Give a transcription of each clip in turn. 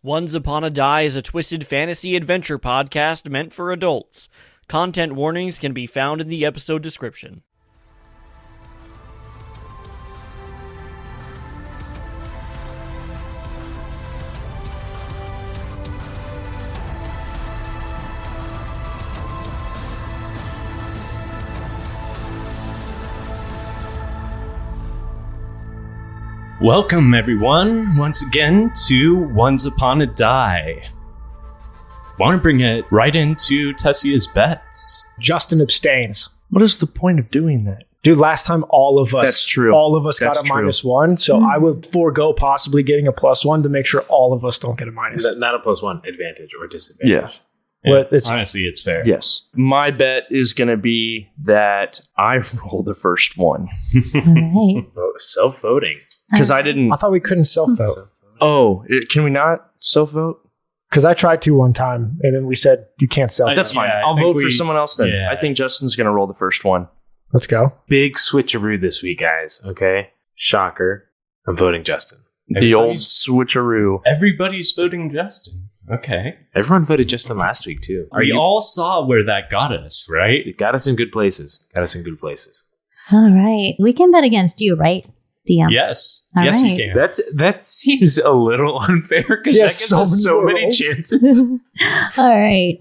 Once Upon a Die is a twisted fantasy adventure podcast meant for adults. Content warnings can be found in the episode description. Welcome, everyone, once again to Once Upon a Die. Want to bring it right into Tessia's bets. Justin abstains. What is the point of doing that? Dude, last time all of us That's true. All of us That's got a true. -1, so I will forego possibly getting a +1 to make sure all of us don't get a minus. Not a +1, advantage or disadvantage. Yeah. Well, it's, Honestly, it's fair. Yes. My bet is going to be that I roll the first one. All Self-voting. Because I didn't... I thought we couldn't self-vote. Oh, can we not self-vote? Because I tried to one time, and then we said, you can't self-vote. That's fine. Yeah, I I'll think vote for someone else then. yeah. I think Justin's going to roll the first one. Let's go. Big switcheroo this week, guys. Okay? Shocker. I'm voting Justin. The old switcheroo. Everybody's voting Justin. Okay. Everyone voted Justin last week, too. We all saw where that got us, right? It got us in good places. right. We can bet against you, right, DM? Yes. All yes, right. you can. That seems a little unfair because Yes, that gives us so many rolls. chances. All right.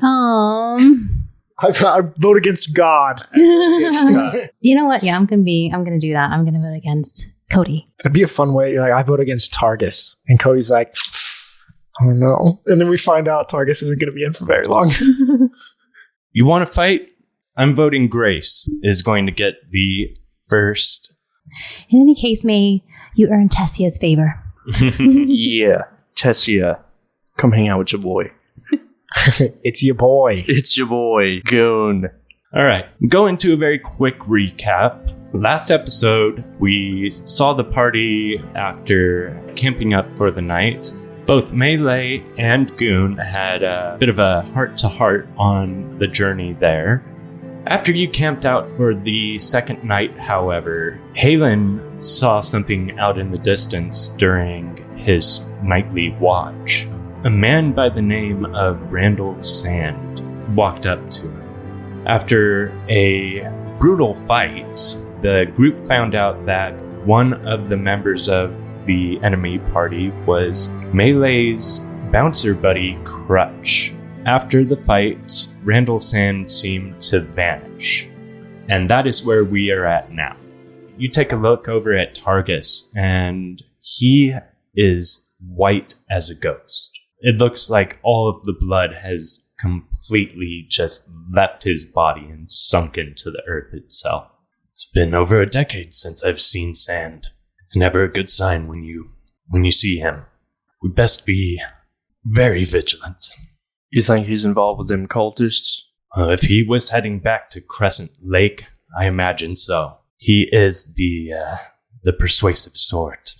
I vote against God. You know what? Yeah, I'm gonna do that. I'm gonna vote against Cody. That'd be a fun way. You're like, I vote against Targus. And Cody's like, I don't know. And then we find out Targus isn't going to be in for very long. You want to fight? I'm voting Grace is going to get the first. In any case, may you earn Tessia's favor. Yeah. Tessia, come hang out with your boy. It's your boy. It's your boy, Goon. All right. Go into a very quick recap. Last episode, we saw the party after camping up for the night. Both Melee and Goon had a bit of a heart-to-heart on the journey there. After you camped out for the second night, however, Halen saw something out in the distance during his nightly watch. A man by the name of Randall Sand walked up to him. After a brutal fight, the group found out that one of the members of the enemy party was Melee's bouncer buddy, Crutch. After the fight, Randall Sand seemed to vanish. And that is where we are at now. You take a look over at Targus, and he is white as a ghost. It looks like all of the blood has completely just left his body and sunk into the earth itself. It's been over a decade since I've seen Sand. It's never a good sign when you see him. We best be very vigilant. You think he's involved with them cultists? If he was heading back to Crescent Lake, I imagine so. He is the persuasive sort.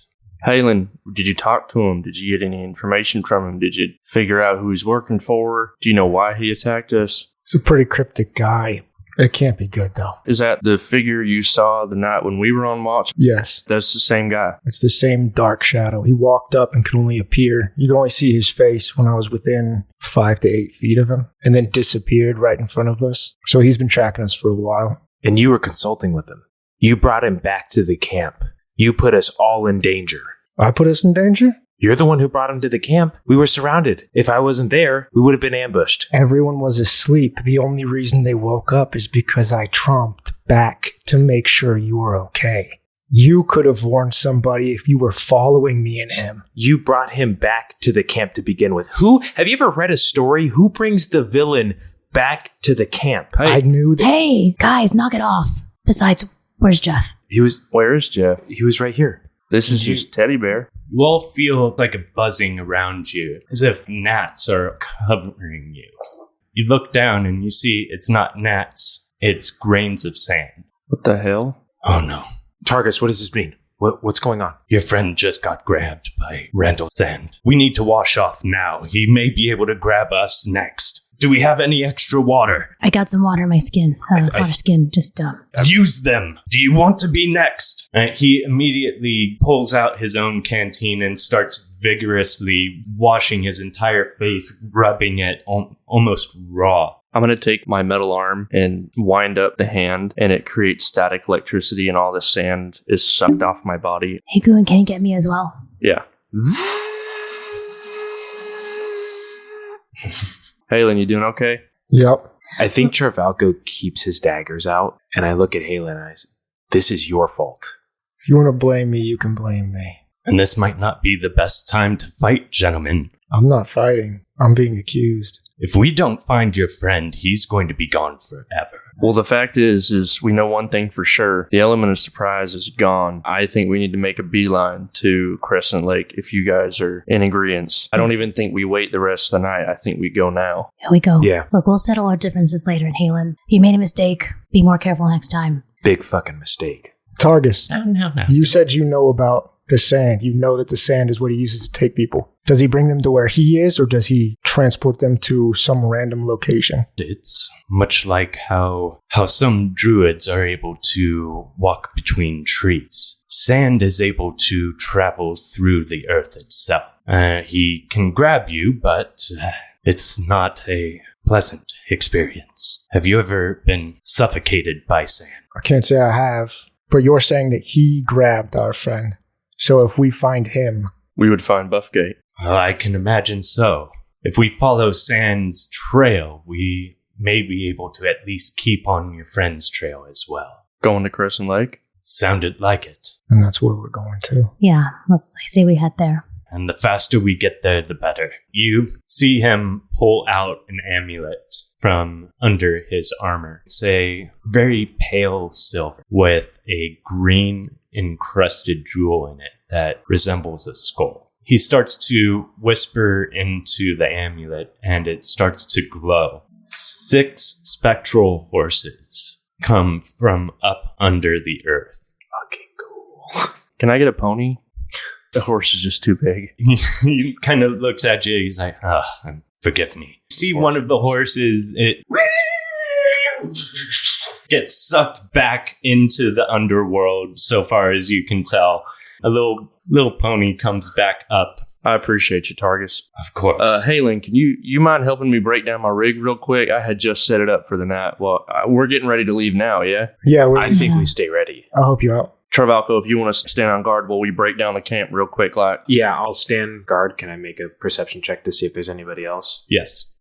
Halen, did you talk to him? Did you get any information from him? Did you figure out who he's working for? Do you know why he attacked us? He's a pretty cryptic guy. It can't be good, though. Is that the figure you saw the night when we were on watch? Yes. That's the same guy. It's the same dark shadow. He walked up and could only appear. You could only see his face when I was within 5 to 8 feet of him, and then disappeared right in front of us. So he's been tracking us for a while. And you were consulting with him. You brought him back to the camp. You put us all in danger. I put us in danger? You're the one who brought him to the camp. We were surrounded. If I wasn't there, we would have been ambushed. Everyone was asleep. The only reason they woke up is because I tromped back to make sure you were okay. You could have warned somebody if you were following me and him. You brought him back to the camp to begin with. Have you ever read a story? Who brings the villain back to the camp? I knew that. Hey, guys, knock it off. Besides, where's Jeff? Where is Jeff? He was right here. This is just teddy bear. You all feel like a buzzing around you, as if gnats are covering you. You look down and you see it's not gnats, it's grains of sand. What the hell? Oh no. Targus, what does this mean? What's going on? Your friend just got grabbed by Randall Sand. We need to wash off now. He may be able to grab us next. Do we have any extra water? I got some water in my skin. Water skin, just Use them. Do you want to be next? He immediately pulls out his own canteen and starts vigorously washing his entire face, rubbing it almost raw. I'm going to take my metal arm and wind up the hand, and it creates static electricity, and all the sand is sucked off my body. Hey, Goon, can you get me as well? Yeah. Halen, you doing okay? Yep. I think Charvalko keeps his daggers out, and I look at Halen and I say, this is your fault. If you want to blame me, you can blame me. And this might not be the best time to fight, gentlemen. I'm not fighting. I'm being accused. If we don't find your friend, he's going to be gone forever. Well, the fact is we know one thing for sure. The element of surprise is gone. I think we need to make a beeline to Crescent Lake if you guys are in agreement. I don't even think we wait the rest of the night. I think we go now. Here we go. Yeah. Look, we'll settle our differences later in Halen. You made a mistake. Be more careful next time. Big fucking mistake. Targus, No. you said you know about the sand. You know that the sand is what he uses to take people. Does he bring them to where he is, or does he transport them to some random location? It's much like how some druids are able to walk between trees. Sand is able to travel through the earth itself. He can grab you, but it's not a pleasant experience. Have you ever been suffocated by sand? I can't say I have, but you're saying that he grabbed our friend. So if we find him... We would find Buffgate. I can imagine so. If we follow Sand's trail, we may be able to at least keep on your friend's trail as well. Going to Crescent Lake? Sounded like it. And that's where we're going to. Yeah, I say we head there. And the faster we get there, the better. You see him pull out an amulet from under his armor. It's a very pale silver with a green encrusted jewel in it that resembles a skull. He starts to whisper into the amulet, and it starts to glow. 6 spectral horses come from up under the earth. Fucking cool. Can I get a pony? The horse is just too big. He kind of looks at you. He's like, forgive me. See one of the horses, it gets sucked back into the underworld so far as you can tell. A little pony comes back up. I appreciate you, Targus. Of course. Halen, can you mind helping me break down my rig real quick? I had just set it up for the night. Well, we're getting ready to leave now, yeah? Yeah, I think we stay ready. I'll help you out. Charvalko, if you want to stand on guard while we break down the camp real quick, like. Yeah, I'll stand guard. Can I make a perception check to see if there's anybody else? Yes.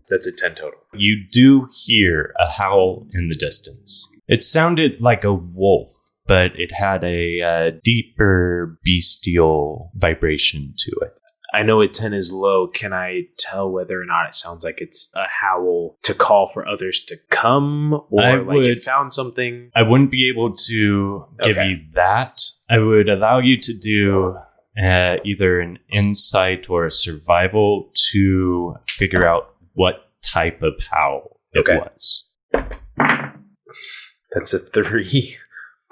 That's a 10 total. You do hear a howl in the distance. It sounded like a wolf, but it had a deeper bestial vibration to it. I know a 10 is low. Can I tell whether or not it sounds like it's a howl to call for others to come? Or it found something? I wouldn't be able to give you that. I would allow you to do either an insight or a survival to figure out what type of howl it was. That's a 3.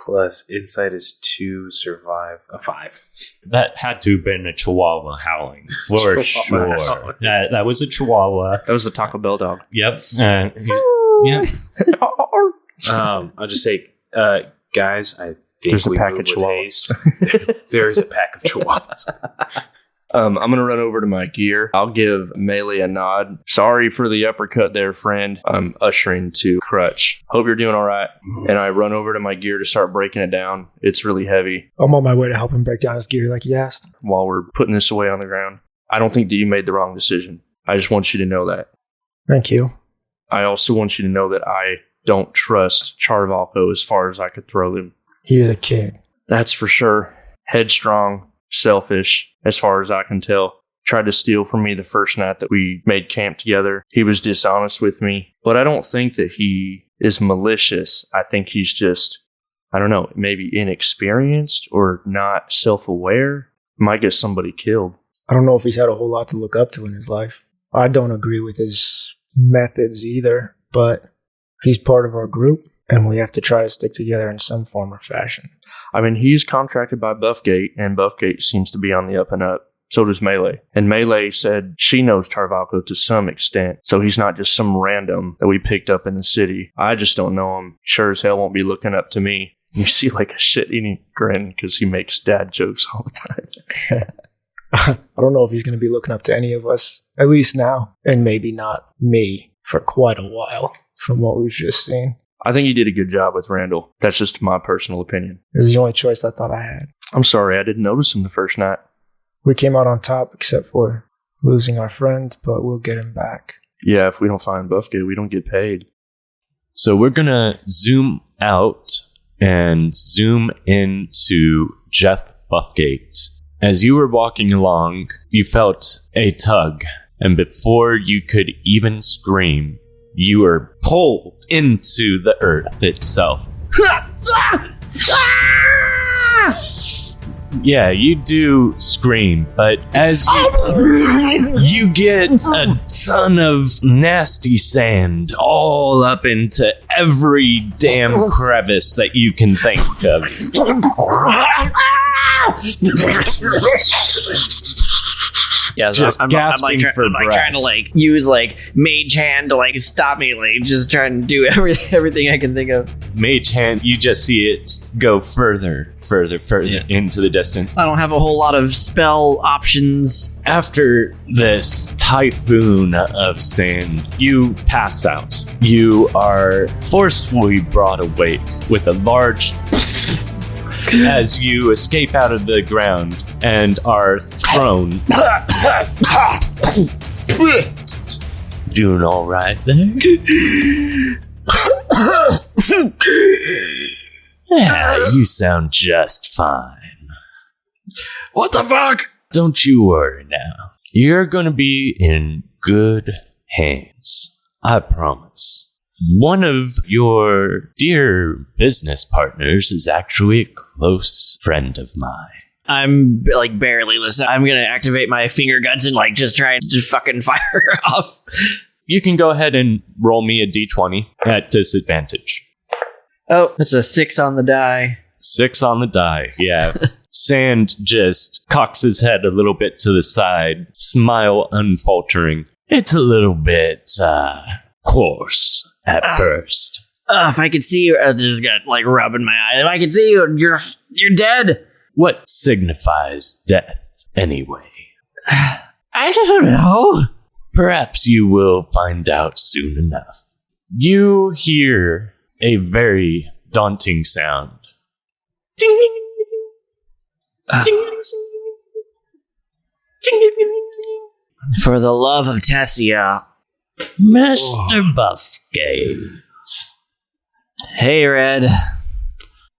Plus insight is 2, survive a 5. That had to have been a Chihuahua howling, for sure. That was a Chihuahua. That was the Taco Bell dog. Yep. Yeah. I'll just say, guys, I think there's a we pack move of with Chihuahuas. haste. There is a pack of Chihuahuas. I'm going to run over to my gear. I'll give Melee a nod. Sorry for the uppercut there, friend. I'm ushering to Crutch. Hope you're doing all right. And I run over to my gear to start breaking it down. It's really heavy. I'm on my way to help him break down his gear like he asked. While we're putting this away on the ground, I don't think that you made the wrong decision. I just want you to know that. Thank you. I also want you to know that I don't trust Charvalko as far as I could throw him. He is a kid. That's for sure. Headstrong, selfish, as far as I can tell. Tried to steal from me the first night that we made camp together. He was dishonest with me. But I don't think that he is malicious. I think he's just, I don't know, maybe inexperienced or not self-aware. Might get somebody killed. I don't know if he's had a whole lot to look up to in his life. I don't agree with his methods either, but he's part of our group, and we have to try to stick together in some form or fashion. I mean, he's contracted by Buffgate, and Buffgate seems to be on the up and up. So does Melee. And Melee said she knows Charvalko to some extent, so he's not just some random that we picked up in the city. I just don't know him. Sure as hell won't be looking up to me. You see like a shit-eating grin because he makes dad jokes all the time. I don't know if he's going to be looking up to any of us, at least now, and maybe not me for quite a while from what we've just seen. I think you did a good job with Randall. That's just my personal opinion. It was the only choice I thought I had. I'm sorry, I didn't notice him the first night. We came out on top except for losing our friend, but we'll get him back. Yeah, if we don't find Buffgate, we don't get paid. So we're going to zoom out and zoom into Jeff Buffgate. As you were walking along, you felt a tug, and before you could even scream, you were pulled into the earth itself. Yeah, you do scream, but as you get a ton of nasty sand all up into every damn crevice that you can think of. Yeah, so Just I'm gasping like, for I'm like breath. trying to like use like mage hand to like stop me, like just trying to do everything I can think of. Mage hand, you just see it go further into the distance. I don't have a whole lot of spell options. After this typhoon of sand, you pass out. You are forcefully brought awake with a large as you escape out of the ground and are thrown. Doing all right there? Yeah, you sound just fine. What the fuck? Don't you worry now. You're gonna be in good hands. I promise. One of your dear business partners is actually a close friend of mine. I'm like barely listening. I'm gonna activate my finger guns and like just try and just fucking fire her off. You can go ahead and roll me a d20 at disadvantage. Oh, that's a 6 on the die. 6 on the die, yeah. Sand just cocks his head a little bit to the side, smile unfaltering. It's a little bit, coarse at first. If I could see you, I just got like rubbing my eye. If I could see you, you're dead. What signifies death, anyway? I don't know. Perhaps you will find out soon enough. You hear a very daunting sound. Ding, ding, ding, ding. Ding, ding, ding, ding, ding, ding. For the love of Tessia. Mr. Buffgate. Hey, Red.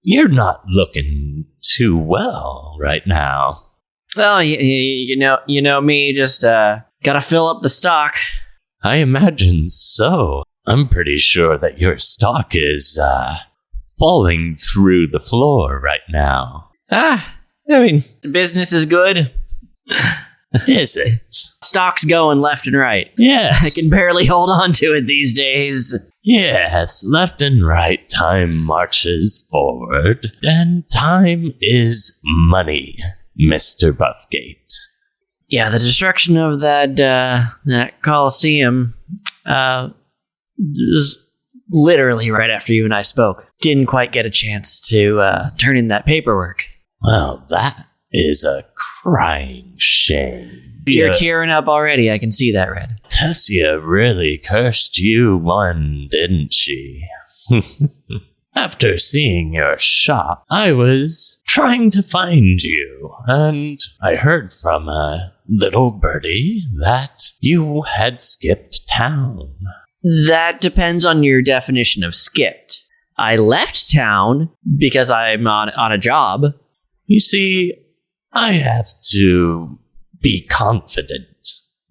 You're not looking too well right now. Well, you know me, just gotta fill up the stock. I imagine so. I'm pretty sure that your stock is falling through the floor right now. I mean, business is good. Is it? Stock's going left and right. Yes. I can barely hold on to it these days. Yes, left and right time marches forward, and time is money, Mr. Buffgate. Yeah, the destruction of that Coliseum was literally right after you and I spoke. Didn't quite get a chance to turn in that paperwork. Well, that is a crying shame. You're tearing up already, I can see that, Red. Tessia really cursed you one, didn't she? After seeing your shop, I was trying to find you, and I heard from a little birdie that you had skipped town. That depends on your definition of skipped. I left town because I'm on a job. You see, I have to be confident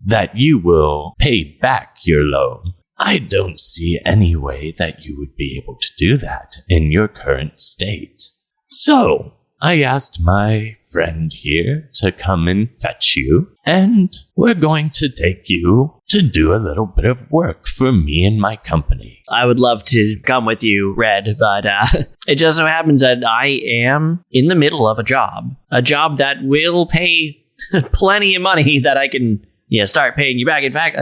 that you will pay back your loan. I don't see any way that you would be able to do that in your current state. So, I asked my friend here to come and fetch you, and we're going to take you to do a little bit of work for me and my company. I would love to come with you, Red, but it just so happens that I am in the middle of a job that will pay plenty of money that I can start paying you back. In fact,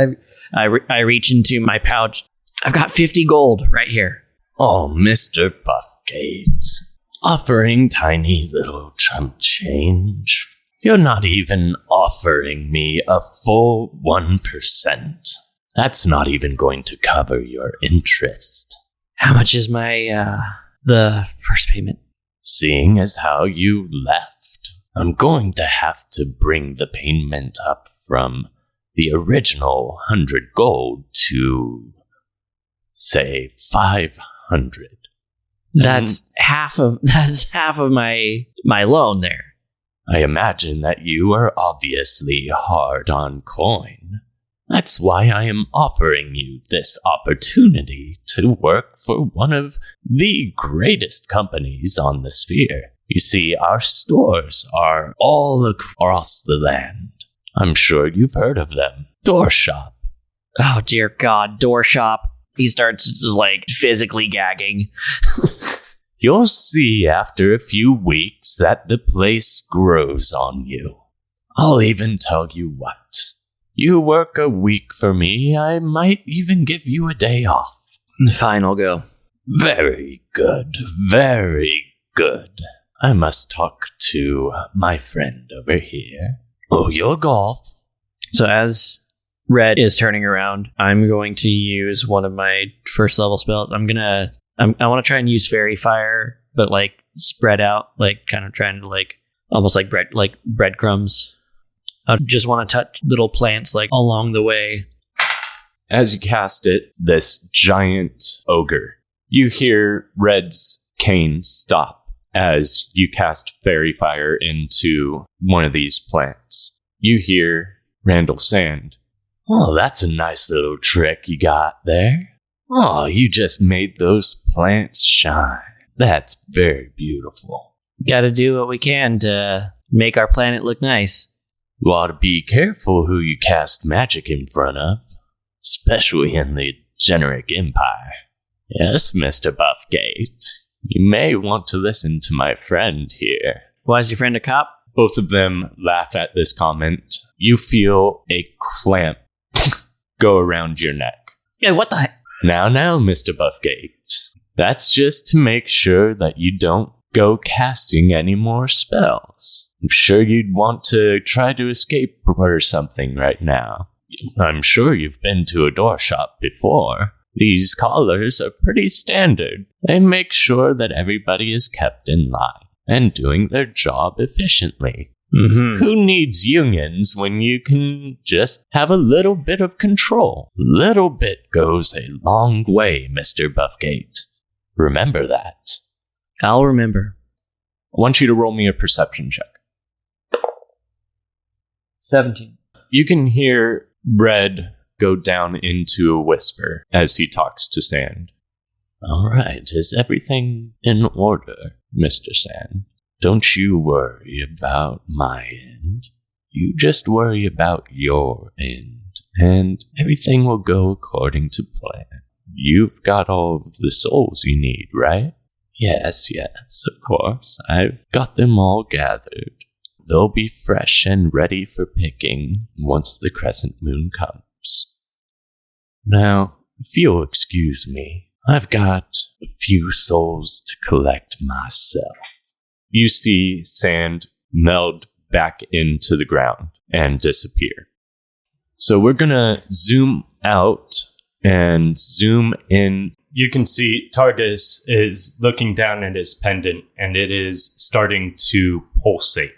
I reach into my pouch. I've got 50 gold right here. Oh, Mr. Buffgate, offering tiny little chump change. You're not even offering me a full 1%. That's not even going to cover your interest. How much is my, the first payment? Seeing as how you left, I'm going to have to bring the payment up from the original 100 gold to, say, 500. That's half of my loan there. I imagine that you are obviously hard on coin. That's why I am offering you this opportunity to work for one of the greatest companies on the sphere. You see, our stores are all across the land. I'm sure you've heard of them. Door Shop. Oh, dear God, Door Shop. He starts just, physically gagging. You'll see after a few weeks that the place grows on you. I'll even tell you what. You work a week for me, I might even give you a day off. Fine, I'll go. Very good, very good. I must talk to my friend over here. Oh, your golf. So as Red is turning around, I'm going to use one of my first level spells. I want to try and use Fairy Fire, but spread out, kind of trying to almost like breadcrumbs. I just want to touch little plants along the way. As you cast it, this giant ogre, you hear Red's cane stop as you cast Fairy Fire into one of these plants. You hear Randall Sand. Oh, that's a nice little trick you got there. Oh, you just made those plants shine. That's very beautiful. Gotta do what we can to make our planet look nice. You ought to be careful who you cast magic in front of, especially in the Generic Empire. Yes, Mr. Buffgate, you may want to listen to my friend here. Why is your friend a cop? Both of them laugh at this comment. You feel a clamp go around your neck. Yeah, what the heck? Now, Mr. Buffgate, that's just to make sure that you don't go casting any more spells. I'm sure you'd want to try to escape or something right now. I'm sure you've been to a door shop before. These collars are pretty standard. They make sure that everybody is kept in line and doing their job efficiently. Mm-hmm. Who needs unions when you can just have a little bit of control? Little bit goes a long way, Mr. Buffgate. Remember that. I'll remember. I want you to roll me a perception check. 17. You can hear Red go down into a whisper as he talks to Sand. All right, is everything in order, Mr. Sand? Don't you worry about my end. You just worry about your end, and everything will go according to plan. You've got all of the souls you need, right? Yes, of course. I've got them all gathered. They'll be fresh and ready for picking once the crescent moon comes. Now, if you'll excuse me, I've got a few souls to collect myself. You see Sand meld back into the ground and disappear. So we're gonna zoom out and zoom in. You can see Targus is looking down at his pendant, and it is starting to pulsate.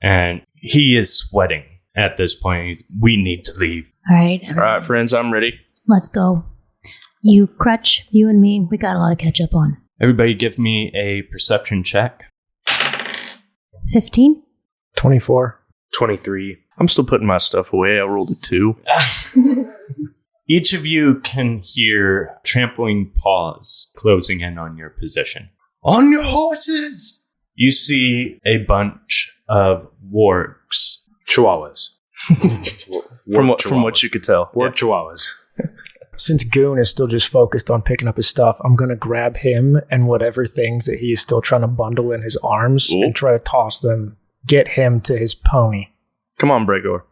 And he is sweating at this point. We need to leave. All right. All right, friends, I'm ready. Let's go. You, Crutch, you and me, we got a lot to catch up on. Everybody give me a perception check. 15? 24. 23. I'm still putting my stuff away. I rolled a 2. Each of you can hear trampling paws closing in on your position. On your horses! You see a bunch of wargs. Chihuahuas. From what you could tell. Warg Chihuahuas. Since Goon is still just focused on picking up his stuff, I'm going to grab him and whatever things that he is still trying to bundle in his arms and try to toss them, get him to his pony. Come on, Bregor.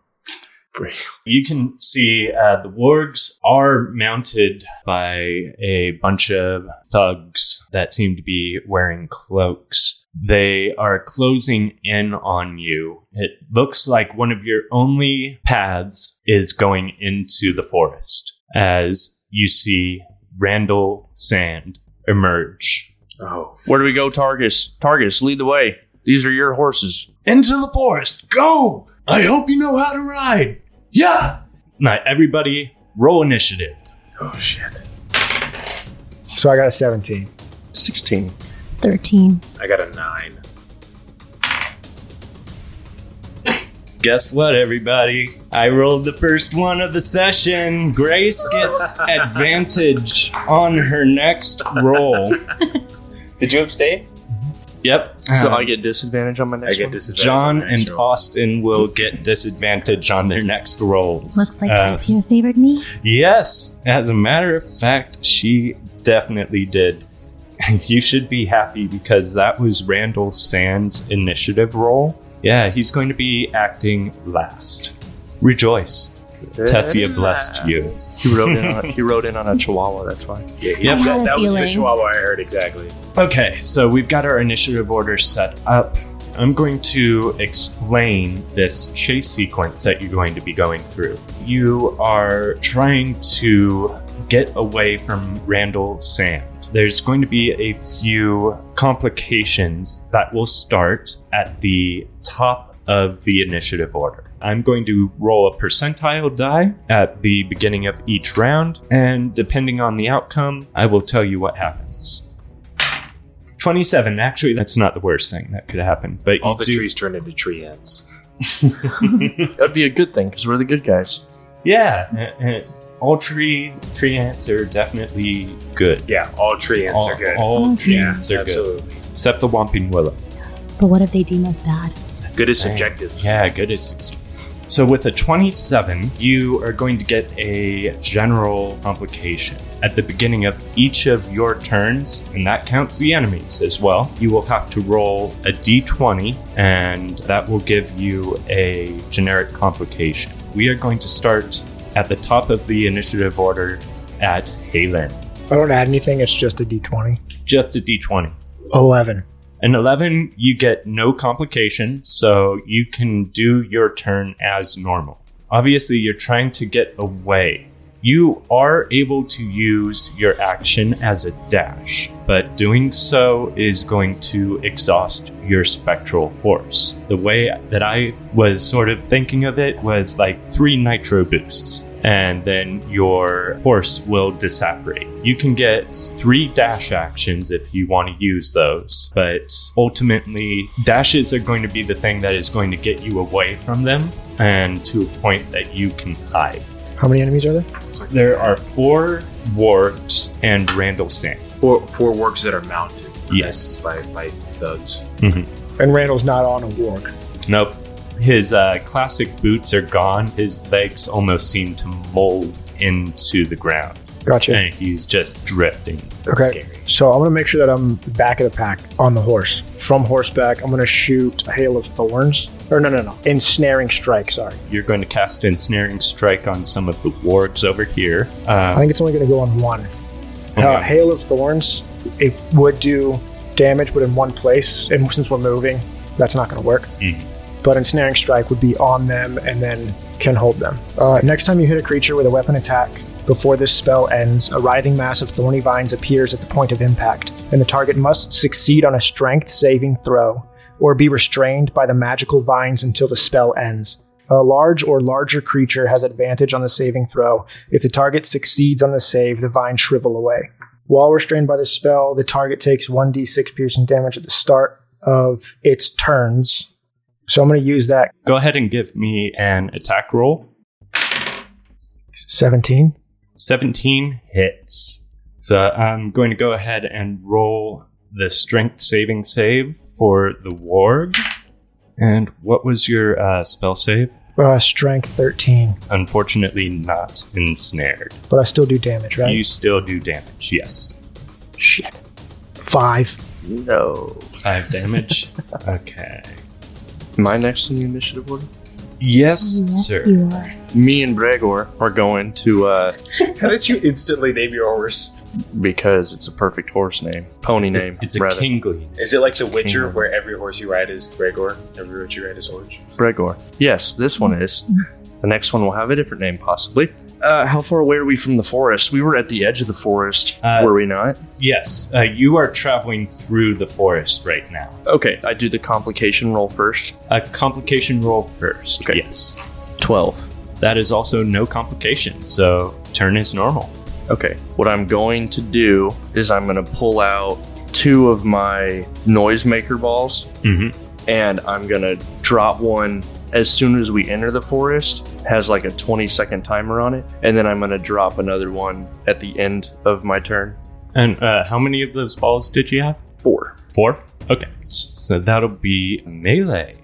You can see the wargs are mounted by a bunch of thugs that seem to be wearing cloaks. They are closing in on you. It looks like one of your only paths is going into the forest as you see Randall Sand emerge. Oh, Where do we go, Targus? Targus, lead the way. These are your horses. Into the forest. Go! I hope you know how to ride. Yeah! Now, everybody, roll initiative. oh shit. So I got a 17. 16. 13. I got a 9. Guess what, everybody? I rolled the first one of the session. Grace gets advantage on her next roll. Did you abstain? Yep. So I get disadvantage on my I next get one? disadvantage. John on the next and roll. Austin will get disadvantage on their next rolls. Looks like Tasia favored me. Yes, as a matter of fact, she definitely did. You should be happy because that was Randall Sand's initiative roll. Yeah, he's going to be acting last. Rejoice. Tessia blessed you. He rode in on a chihuahua, that's why. Yeah, Yep. I had a that was the feeling. chihuahua I heard exactly. Okay, so we've got our initiative order set up. I'm going to explain this chase sequence that you're going to be going through. You are trying to get away from Randall Sand. There's going to be a few complications that will start at the top of the initiative order. I'm going to roll a percentile die at the beginning of each round, and depending on the outcome, I will tell you what happens. 27. Actually, that's not the worst thing that could happen. But All you the do- trees turned into tree ants. That'd be a good thing because we're the good guys. Yeah, all tree ants are definitely good. Yeah, all tree ants are good. All tree yeah, ants are good, absolutely. except the Whomping Willow. But what if they deem us bad? Good is subjective. Yeah, good is subjective. So with a 27, you are going to get a general complication. At the beginning of each of your turns, and that counts the enemies as well, you will have to roll a d20, and that will give you a generic complication. We are going to start at the top of the initiative order at Halen. I don't add anything. It's just a d20. Just a d20. 11. An 11, you get no complication, so you can do your turn as normal. Obviously, you're trying to get away. You are able to use your action as a dash, but doing so is going to exhaust your spectral force. The way that I was sort of thinking of it was like 3 nitro boosts, and then your force will disapparate. You can get 3 dash actions if you want to use those, but ultimately, dashes are going to be the thing that is going to get you away from them and to a point that you can hide. How many enemies are there? There are 4 wargs and Randall Sand. Four wargs that are mounted. Yes. By thugs. And Randall's not on a warg. Nope. His classic boots are gone. His legs almost seem to mold into the ground. Gotcha. And he's just drifting. That's Okay. scary. So I'm going to make sure that I'm back of the pack on the horse. From horseback, I'm going to shoot a hail of thorns. Or no. Ensnaring strike, sorry. You're going to cast Ensnaring Strike on some of the wargs over here. I think it's only going to go on one. Okay. Hail of thorns, it would do damage, but in one place. And since we're moving, that's not going to work. Mhm. But ensnaring strike would be on them and then can hold them. Next time you hit a creature with a weapon attack, before this spell ends, a writhing mass of thorny vines appears at the point of impact, and the target must succeed on a strength saving throw, or be restrained by the magical vines until the spell ends. A large or larger creature has advantage on the saving throw. If the target succeeds on the save, the vines shrivel away. While restrained by the spell, the target takes 1d6 piercing damage at the start of its turns. So I'm going to use that. Go ahead and give me an attack roll. 17. 17 hits. So I'm going to go ahead and roll the strength saving save for the warg. And what was your spell save? Strength 13. Unfortunately, not ensnared. But I still do damage, right? You still do damage, yes. Shit. 5. No. 5 damage? Okay. Am I next in the initiative order? Yes, Yes, sir. you are. Me and Gregor are going to, How did you instantly name your horse? because it's a perfect horse name. Pony name, It's a rather. kingly. Is it like The Witcher, Kingdom. where every horse you ride is Gregor? Every horse you ride is Orange? Gregor. Yes, this one is. The next one will have a different name, possibly. How far away are we from the forest? We were at the edge of the forest, were we not? Yes, you are traveling through the forest right now. Okay, I do the complication roll first. A complication roll first. Okay. Yes. 12. That is also no complication, so turn is normal. Okay, what I'm going to do is I'm going to pull out 2 of my noisemaker balls, Mm-hmm. and I'm going to drop one as soon as we enter the forest. It has like a 20-second timer on it, and then I'm going to drop another one at the end of my turn. And how many of those balls did you have? 4. 4? Okay, so that'll be melee.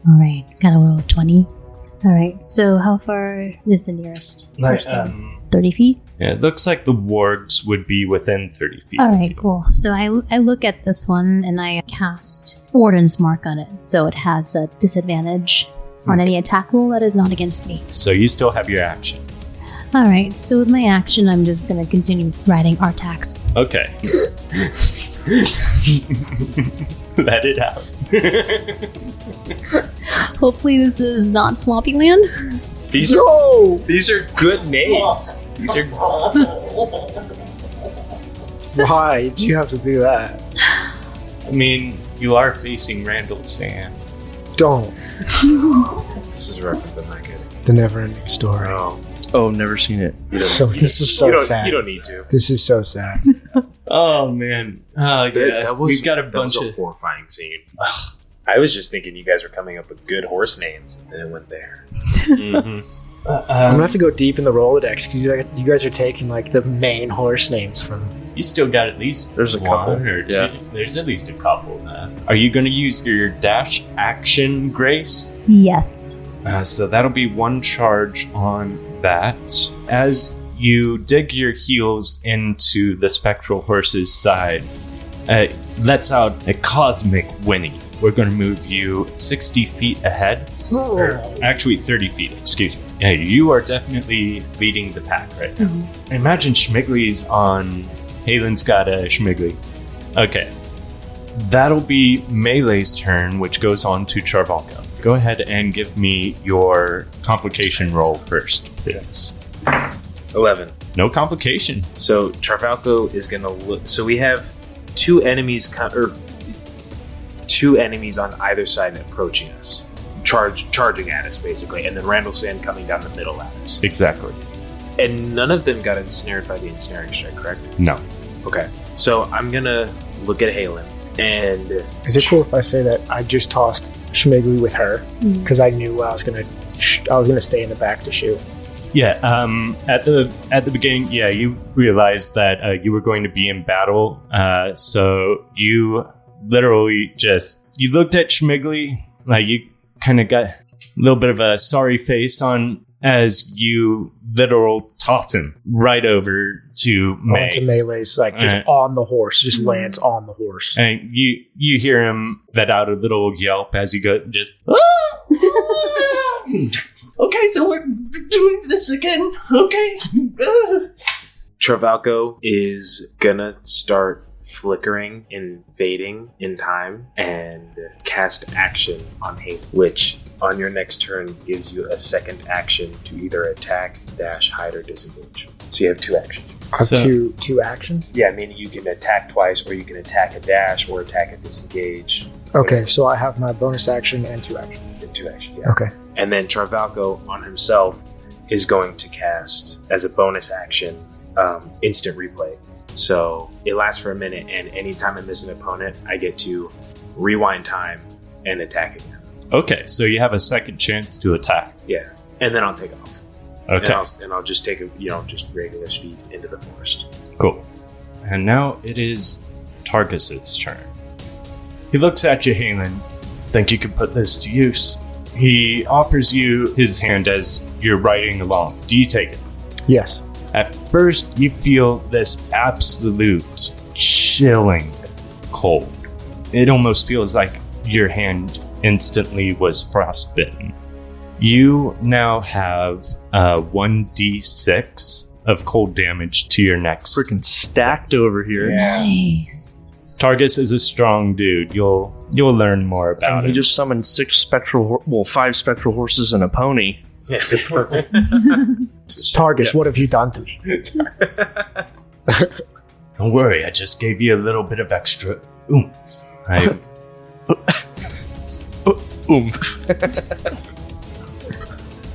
All right, got a roll of 20. All right, so how far is the nearest person? 30 feet? Yeah, it looks like the wargs would be within 30 feet. All right, cool. So I look at this one and I cast Warden's Mark on it. So it has a disadvantage on any attack roll that is not against me. So you still have your action. All right, so with my action, I'm just going to continue riding Artax. Okay. Let it out. Hopefully this is not Swampy Land. These are good names. These are Why did you have to do that? I mean, you are facing Randall Sand. Don't. This is a reference I'm not getting. The never-ending story. Oh, never seen it. So this is so sad. You don't need to. This is so sad. Oh, man. Oh, yeah. We've got a bunch that was a of... horrifying scene. I was just thinking you guys were coming up with good horse names, and it went there. Mhm. I'm gonna have to go deep in the Rolodex because you guys are taking like the main horse names from. You still got at least There's a one couple, or two. yeah. There's at least a couple. Are you going to use your dash action, Grace? Yes. So that'll be 1 charge on that. As you dig your heels into the spectral horse's side, lets out a cosmic whinny. We're going to move you 60 feet ahead. Or actually 30 feet, excuse me. Yeah, you are definitely leading the pack right now. Imagine Schmigley's on... Halen's got a Schmigley. Okay. That'll be Melee's turn, which goes on to Charvalko. Go ahead and give me your complication roll first, please. 11. No complication. So Charvalko is gonna look. So we have 2 enemies, or 2 enemies on either side approaching us, charging at us basically, and then Randall Sand coming down the middle at us. Exactly. And none of them got ensnared by the ensnaring strike, correct? No. Okay. So I'm gonna look at Halen, and Is it cool if I say that I just tossed Schmigley with her because I knew I was gonna stay in the back to shoot. Yeah, at the beginning, yeah, you realized that you were going to be in battle, so you literally you looked at Schmigley, like you kind of got a little bit of a sorry face on as you literal toss him right over to May. Onto Melee's like just on the horse, just lands on the horse. And you hear him let out a little yelp as he goes, just... Okay, so we're doing this again. Okay. Charvalko is gonna start flickering and fading in time and cast action on Halen, which on your next turn gives you a second action to either attack, dash, hide, or disengage. So you have 2 actions. I have So- two actions. Yeah, meaning you can attack twice, or you can attack a dash, or attack and disengage. Okay, so I have my bonus action and 2 actions. In 2 actions, yeah. Okay. And then Charvalko on himself is going to cast, as a bonus action, instant replay. So it lasts for a minute, and anytime I miss an opponent, I get to rewind time and attack again. Okay, so you have a second chance to attack. Yeah, and then I'll take off. Okay, And I'll just take just regular speed into the forest. cool. And now it is Targus's turn. He looks at you, Halen. Think you could put this to use? He offers you his hand as you're riding along. Do you take it? Yes. At first, you feel this absolute chilling cold. It almost feels like your hand instantly was frostbitten. You now have 1d6 of cold damage to your next. Freaking stacked over here. Nice. Targus is a strong dude. You'll learn more about And it. he just summoned 5 spectral horses and a pony. Targus, what have you done to me? Don't worry, I just gave you a little bit of extra oomph.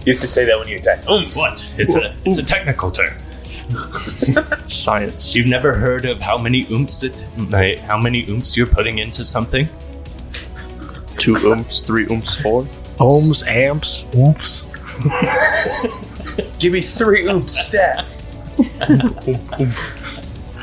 You have to say that when you attack. What? It's a technical term. Science. You've never heard of how many oomphs you're putting into something? 2 oomphs, 3 oomphs, 4. Ohms, amps, oops. Give me 3 oomph stat.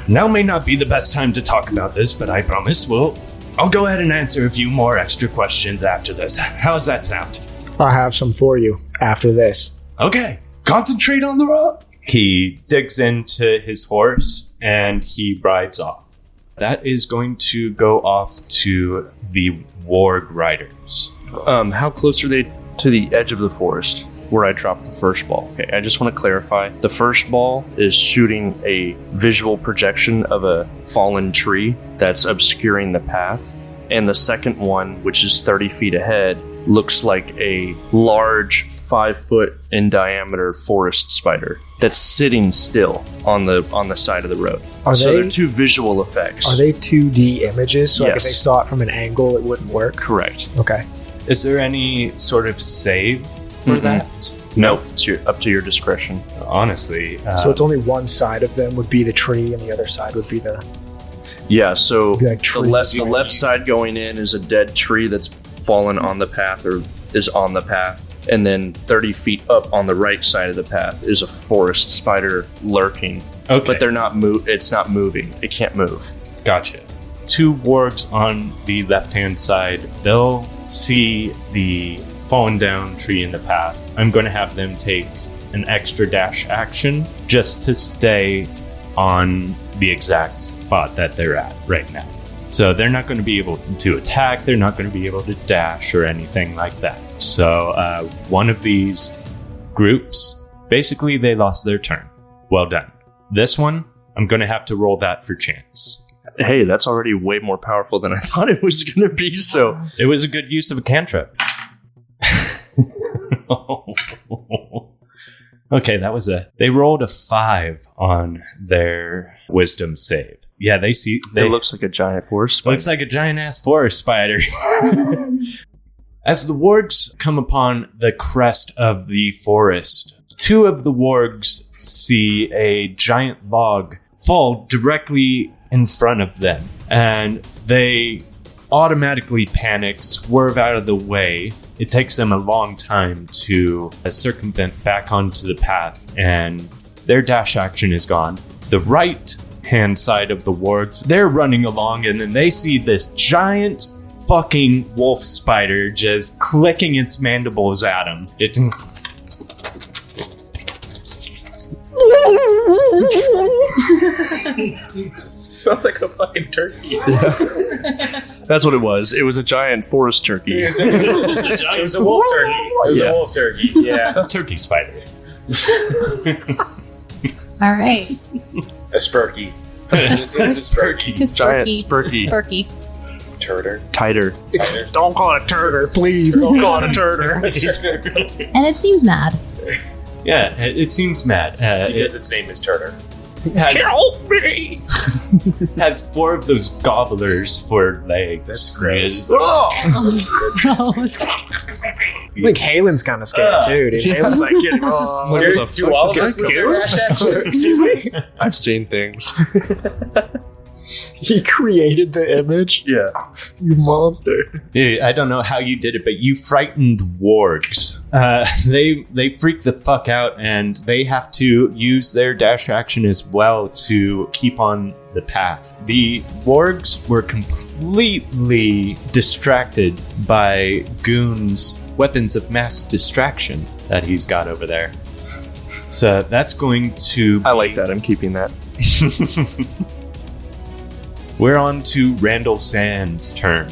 Now may not be the best time to talk about this, but I promise I'll go ahead and answer a few more extra questions after this. How's that sound? I'll have some for you after this. Okay, concentrate on the rock. He digs into his horse and he rides off. That is going to go off to the warg riders. How close are they to the edge of the forest where I dropped the first ball? Okay, I just want to clarify. The first ball is shooting a visual projection of a fallen tree that's obscuring the path. And the second one, which is 30 feet ahead, looks like a large 5-foot in diameter forest spider that's sitting still on the side of the road. So they're 2 visual effects. Are they 2D images? So like if Yes. they saw it from an angle, it wouldn't work? Correct. Okay. Is there any sort of save for that? Nope, it's up to your discretion. Honestly. So it's only one side of them would be the tree and the other side would be the... Yeah, so Be like the trees. left side going in is a dead tree that's fallen on the path or is on the path. And then 30 feet up on the right side of the path is a forest spider lurking. Okay. But they're not it's not moving. It can't move. Gotcha. 2 wargs on the left-hand side. They'll see the fallen down tree in the path. I'm going to have them take an extra dash action just to stay on the exact spot that they're at right now. So they're not going to be able to attack. They're not going to be able to dash or anything like that. So one of these groups, basically they lost their turn. Well done. This one, I'm going to have to roll that for chance. Hey, that's already way more powerful than I thought it was going to be. So It was a good use of a cantrip. Okay, they rolled a 5 on their wisdom save. Yeah, it looks like a giant forest spider. looks like a giant ass forest spider. As the wargs come upon the crest of the forest, 2 of the wargs see a giant log fall directly in front of them, and they automatically panic, swerve out of the way. It takes them a long time to circumvent back onto the path, and their dash action is gone. The right hand side of the wargs, they're running along, and then they see this giant fucking wolf spider just clicking its mandibles at them. Sounds like a fucking turkey. That's what it was. It was a giant forest turkey. It was a wolf turkey. It was a wolf turkey. Yeah. A turkey spider. All right. A spurky. It's Spurky. Giant Spurky. spurky. Spurky. Turder. Tighter. Don't call it a turder, please. Don't call it a turder. And it seems mad. Yeah, it seems mad. Because its name is Turder. Help me! Has 4 of those gobblers for legs. That's gross. Gross. I think Halen's kind of scared too, dude. Halen's like, Do all of us look rash action? excuse me. I've seen things. He created the image. Yeah. You monster. Yeah, I don't know how you did it, but you frightened wargs. They freak the fuck out, and they have to use their dash action as well to keep on the path. The wargs were completely distracted by Goon's weapons of mass distraction that he's got over there. So that's going to... I like that. I'm keeping that. We're on to Randall Sand's turn.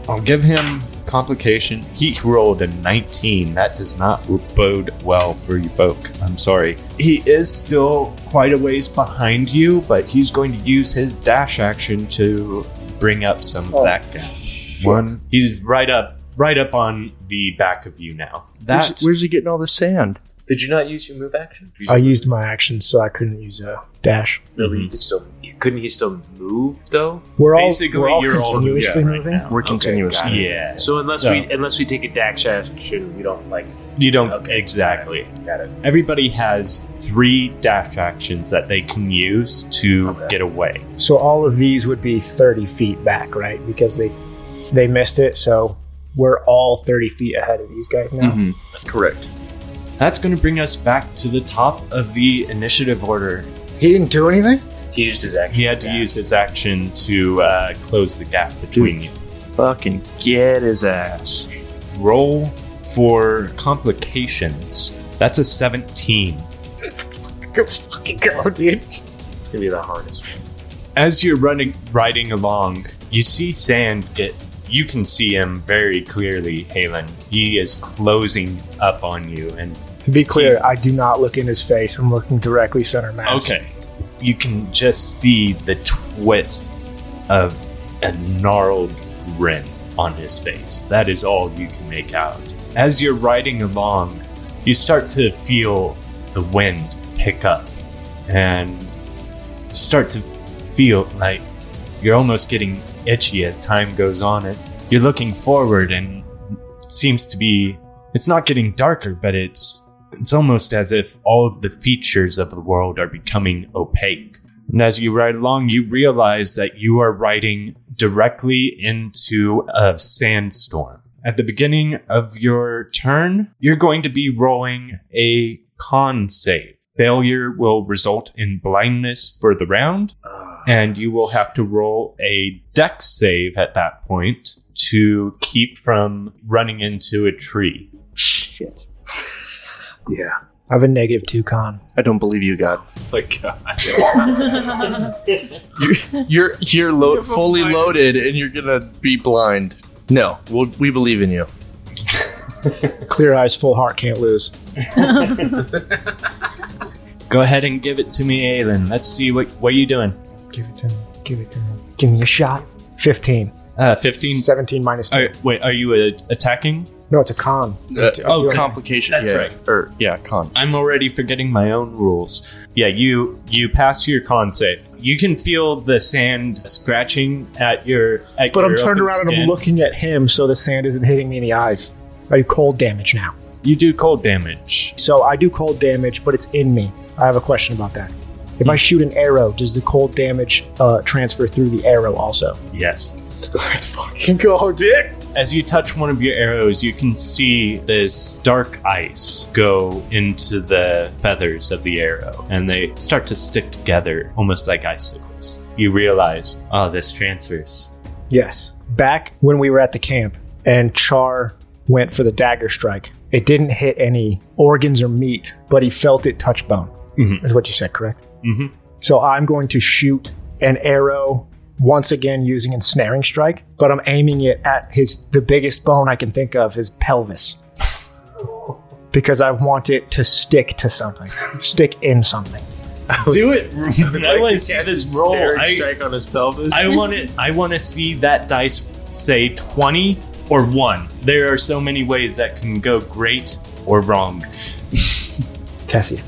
I'll give him complication. He rolled a 19. That does not bode well for you folk. I'm sorry. He is still quite a ways behind you, but he's going to use his dash action to bring up some of that gap. One. He's right up on the back of you now. Where's he getting all the sand? Did you not use your move action? I used my action, so I couldn't use a dash. No, but you could still. Couldn't he still move though? We're Basically, all you're all continuously right moving. now. We're continuously. Yeah. So unless we take a dash action, we don't like. You don't Okay. exactly. Got it. Everybody has 3 dash actions that they can use to get away. So all of these would be 30 feet back, right? Because they missed it, so we're all 30 feet ahead of these guys now. Mm-hmm. Correct. That's going to bring us back to the top of the initiative order. He didn't do anything? He used his action. He had to use his action to close the gap between you. Fucking get his ass. Roll for complications. That's a 17. Let's fucking go, dude. It's gonna be the hardest. As you're riding along, you see Sand get. You can see him very clearly, Halen. He is closing up on you, and To be clear, I do not look in his face. I'm looking directly center mass. okay, you can just see the twist of a gnarled grin on his face. That is all you can make out. As you're riding along, you start to feel the wind pick up, and you start to feel like you're almost getting itchy as time goes on. And you're looking forward, and it seems to be, it's not getting darker, but it's almost as if all of the features of the world are becoming opaque. And as you ride along, you realize that you are riding directly into a sandstorm. At the beginning of your turn, you're going to be rolling a con save. Failure will result in blindness for the round, and you will have to roll a dex save at that point to keep from running into a tree. Shit. Yeah. I have a -2 con. I don't believe you, God. My God. You're fully loaded, and you're gonna be blind. No, we believe in you. Clear eyes, full heart, can't lose. Go ahead and give it to me, Aelin. Let's see what you doing. Give it to me. Give it to me. Give me a shot. 15. 15. 17 minus 2. Wait, are you attacking? No, it's a con. Complication. That's yeah. right. Con. I'm already forgetting my own rules. Yeah, you pass your con save. You can feel the sand scratching at your. But I'm turned open around and skin. I'm looking at him, so the sand isn't hitting me in the eyes. I do cold damage now. You do cold damage. So I do cold damage, but it's in me. I have a question about that. If I shoot an arrow, does the cold damage transfer through the arrow also? Yes. Let's fucking go, dude. As you touch one of your arrows, you can see this dark ice go into the feathers of the arrow, and they start to stick together almost like icicles. You realize, this transfers. Yes. Back when we were at the camp and Char went for the dagger strike, it didn't hit any organs or meat, but he felt it touch bone. Mhm. Is what you said, correct? Mm-hmm. So I'm going to shoot an arrow once again using ensnaring strike, but I'm aiming it at the biggest bone I can think of, his pelvis. Because I want it to stick to something. Stick in something. Do it. I want to see this roll. Strike on his pelvis. I want to see that dice say 20 or 1. There are so many ways that can go great or wrong. Tessia.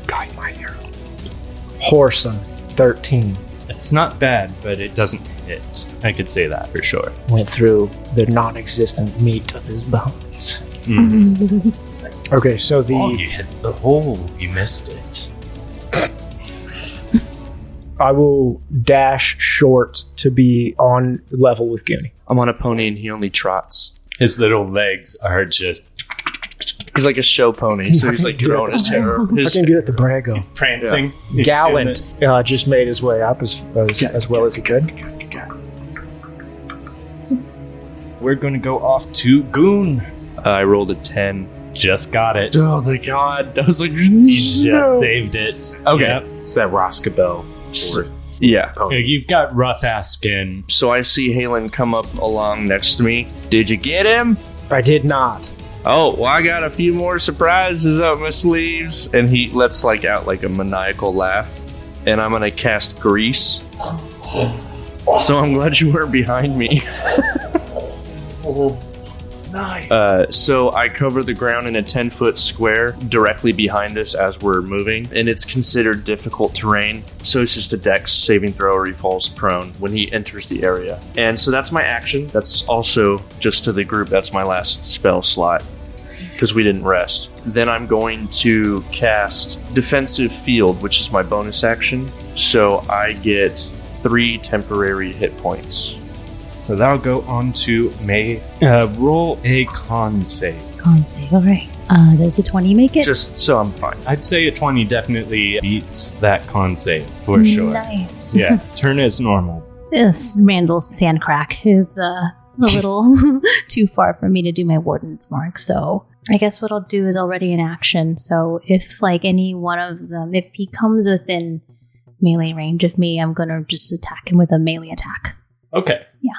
Guide my arrow. Whoreson, 13. It's not bad, but it doesn't hit. I could say that for sure. Went through the non-existent meat of his bones. Mm-hmm. Okay, so You hit the hole. You missed it. I will dash short to be on level with Goonie. I'm on a pony, and he only trots. His little legs are just He's like a show pony, so he's like throwing his hair. I can do that to Brago. prancing. He's Gallant just made his way up as well as he could. We're going to go off to Goon. I rolled a 10. Just got it. Oh, thank God. That was like... You just saved it. Okay. Yep. It's that Roscabel. Yeah. Yeah, you've got rough ass skin. So I see Halen come up along next to me. Did you get him? I did not. Oh, well, I got a few more surprises up my sleeves. And he lets out a maniacal laugh. And I'm going to cast Grease. So I'm glad you weren't behind me. Nice. So I cover the ground in a 10-foot square directly behind us as we're moving, and it's considered difficult terrain, so it's just a dex saving throw or he falls prone when he enters the area. And so that's my action. That's also, just to the group, that's my last spell slot, because we didn't rest. Then I'm going to cast Defensive Field, which is my bonus action, so I get 3 temporary hit points. So that'll go on to May. Roll a con save. Con save, alright. Does a 20 make it? Just so I'm fine. I'd say a 20 definitely beats that con save for sure. Nice. Yeah, turn as normal. This Randall's sand crack is a little too far for me to do my Warden's Mark, so I guess what I'll do is already in action. So if any one of them, if he comes within melee range of me, I'm gonna just attack him with a melee attack. Okay. Yeah.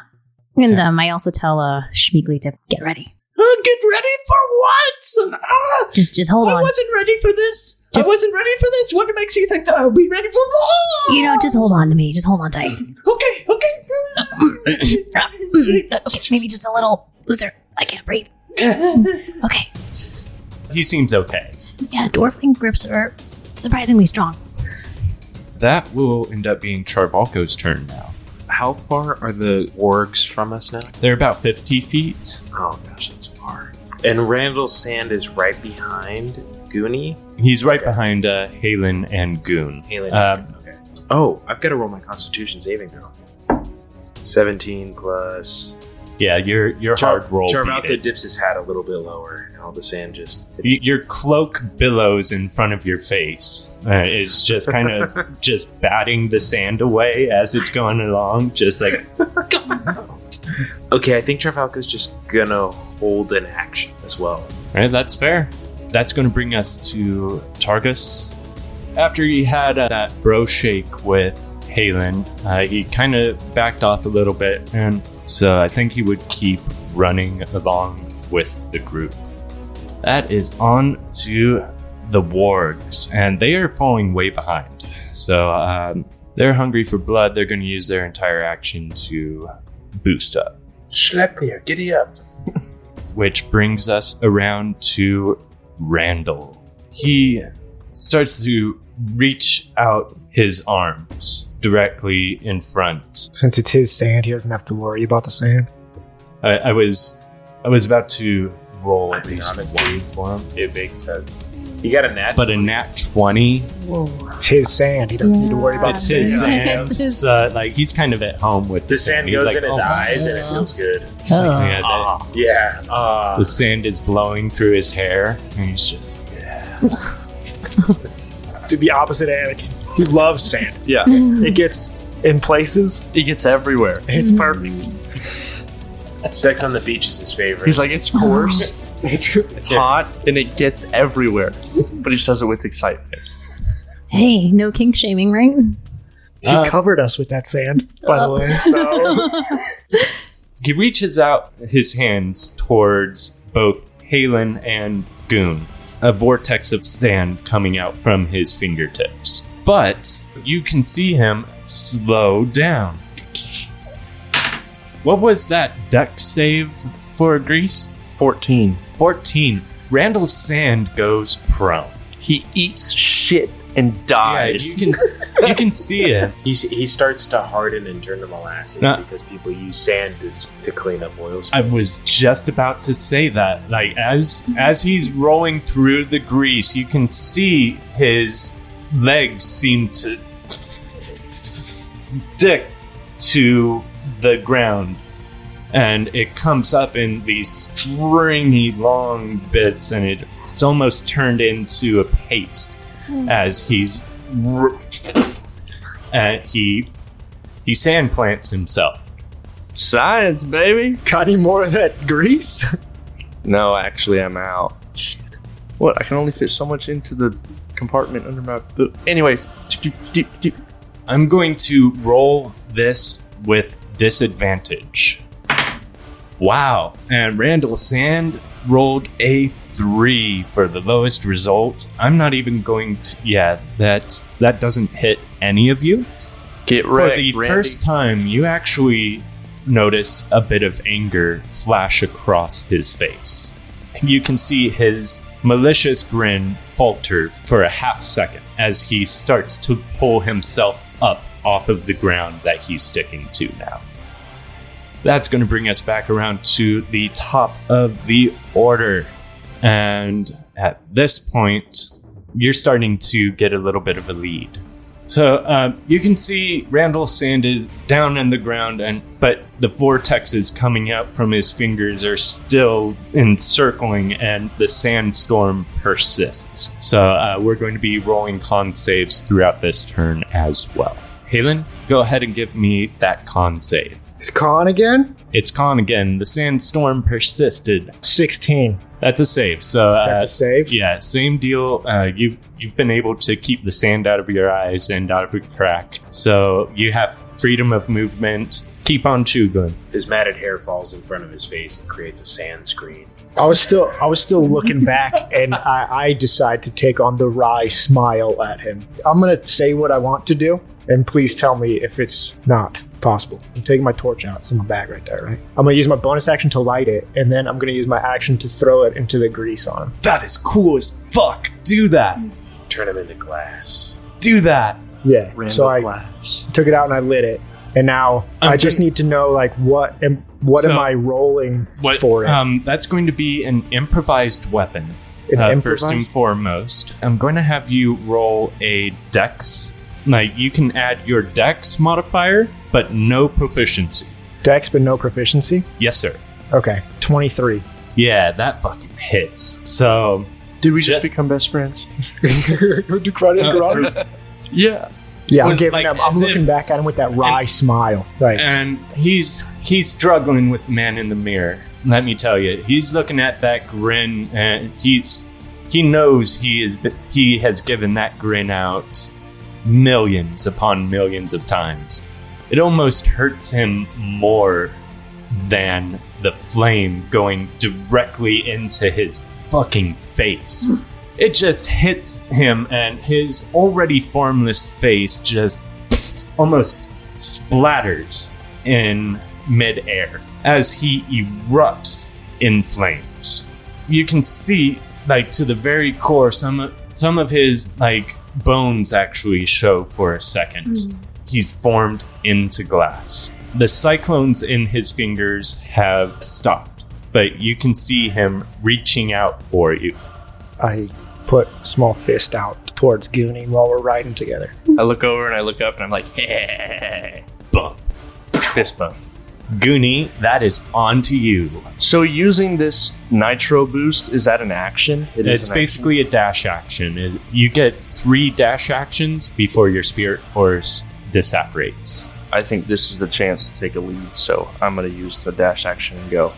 And I also tell Schmeegly to get ready. Get ready for what? Just hold on. I wasn't ready for this. What makes you think that I'll be ready for more? Just hold on to me. Just hold on tight. Okay. Maybe just a little looser. I can't breathe. Okay. He seems okay. Yeah, dwarfling grips are surprisingly strong. That will end up being Charvalko's turn now. How far are the orgs from us now? They're about 50 feet. Oh gosh, that's far. And Randall's Sand is right behind Goonie? He's right behind Halen and Goon. Okay. Oh, I've got to roll my Constitution saving throw. 17 plus... Yeah, your hard roll. Charvalko dips his hat a little bit lower, and all the sand just... Your cloak billows in front of your face. It's just kind of just batting the sand away as it's going along, just like... Okay, I think Charvalko's just gonna hold an action as well. Right, that's fair. That's going to bring us to Targus. After he had that bro shake with Halen, he kind of backed off a little bit, and so I think he would keep running along with the group. That is on to the wargs, and they are falling way behind. So they're hungry for blood. They're going to use their entire action to boost up. Schleppnir, giddy up. Which brings us around to Randall. He starts to reach out his arms directly in front. Since it's his sand, he doesn't have to worry about the sand. I was about to roll at least honestly, one for him. It makes sense. You got a nat? But a nat 20. Whoa. It's his sand. He doesn't need to worry about It's the his sand. sand. So, he's kind of at home with The sand He's goes like, in his "Oh, eyes and it feels good. Oh. yeah, Yeah. the sand is blowing through his hair, and he's just To be opposite of Anakin. He loves sand. Yeah. It gets in places. It gets everywhere. It's perfect. Sex on the beach is his favorite. He's like, it's coarse, It's it's hot, and it gets everywhere. But he says it with excitement. Hey, no kink shaming, right? He covered us with that sand, by the way. So he reaches out his hands towards both Halen and Goon, a vortex of sand coming out from his fingertips. But you can see him slow down. What was that dex save for Grease? 14. 14. Randall's sand goes prone. He eats shit and dies. Yeah, you can see it. He starts to harden and turn to molasses because people use sand to clean up oil spills. I was just about to say that. Like as he's rolling through the grease, you can see his legs seem to stick to the ground, and it comes up in these stringy long bits, and it's almost turned into a paste as he sand plants himself. Science, baby. got any more of that grease? No, actually, I'm out. What? I can only fit so much into the compartment under my boot. Anyways. I'm going to roll this with disadvantage. Wow. And Randall Sand rolled a 3 for the lowest result. I'm not even going to... Yeah, that doesn't hit any of you. Get wrecked, For the Randy. first time, you actually notice a bit of anger flash across his face. You can see his malicious grin falter for a half second as he starts to pull himself up off of the ground that he's sticking to now. That's going to bring us back around to the top of the order. And at this point, you're starting to get a little bit of a lead. So you can see Randall Sand is down in the ground, but the vortexes coming out from his fingers are still encircling, and the sandstorm persists. So we're going to be rolling con saves throughout this turn as well. Halen, go ahead and give me that con save. It's con again? It's con again. The sandstorm persisted. 16. That's a save. So That's a save? Yeah, same deal. You've been able to keep the sand out of your eyes and out of your track. So you have freedom of movement. Keep on chewing. His matted hair falls in front of his face and creates a sand screen. I was still looking back, and I decide to take on the wry smile at him. I'm going to say what I want to do, and please tell me if it's not possible. I'm taking my torch out. It's in my bag right there, right? I'm going to use my bonus action to light it, and then I'm going to use my action to throw it into the grease on him. That is cool as fuck. Do that. Turn him into glass. Do that. Yeah. Randall So I Glass. took it out and I lit it, and now I just need to know like what am I rolling for it? That's going to be an improvised weapon. An First and improvised? foremost, I'm going to have you roll a dex. Like, you can add your dex modifier, but no proficiency. Dex, but no proficiency. Yes, sir. Okay, 23. Yeah, that fucking hits. So, Did we just become best friends? Do credit, Gerard? Yeah. Yeah, I'm With, giving like, him. I'm as looking if- he looking with that wry smile. Right. and he's struggling with the man in the mirror. Let me tell you, he's looking at that grin, and he knows he has given that grin out millions upon millions of times. It almost hurts him more than the flame going directly into his fucking face. It just hits him, and his already formless face just almost splatters in midair as he erupts in flames. You can see, like, to the very core, some of his, like, bones actually show for a second. He's formed into glass. The cyclones in his fingers have stopped, but you can see him reaching out for you. I put a small fist out towards Goonie while we're riding together. I look over and I look up and I'm like, hey, Bump. fist bump. Goonie, that is on to you. So using this nitro boost, is that an action? It is It's an basically a dash action. You get 3 dash actions before your spirit horse disapparates. action. I think this is the chance to take a lead, so I'm going to use the dash action and go.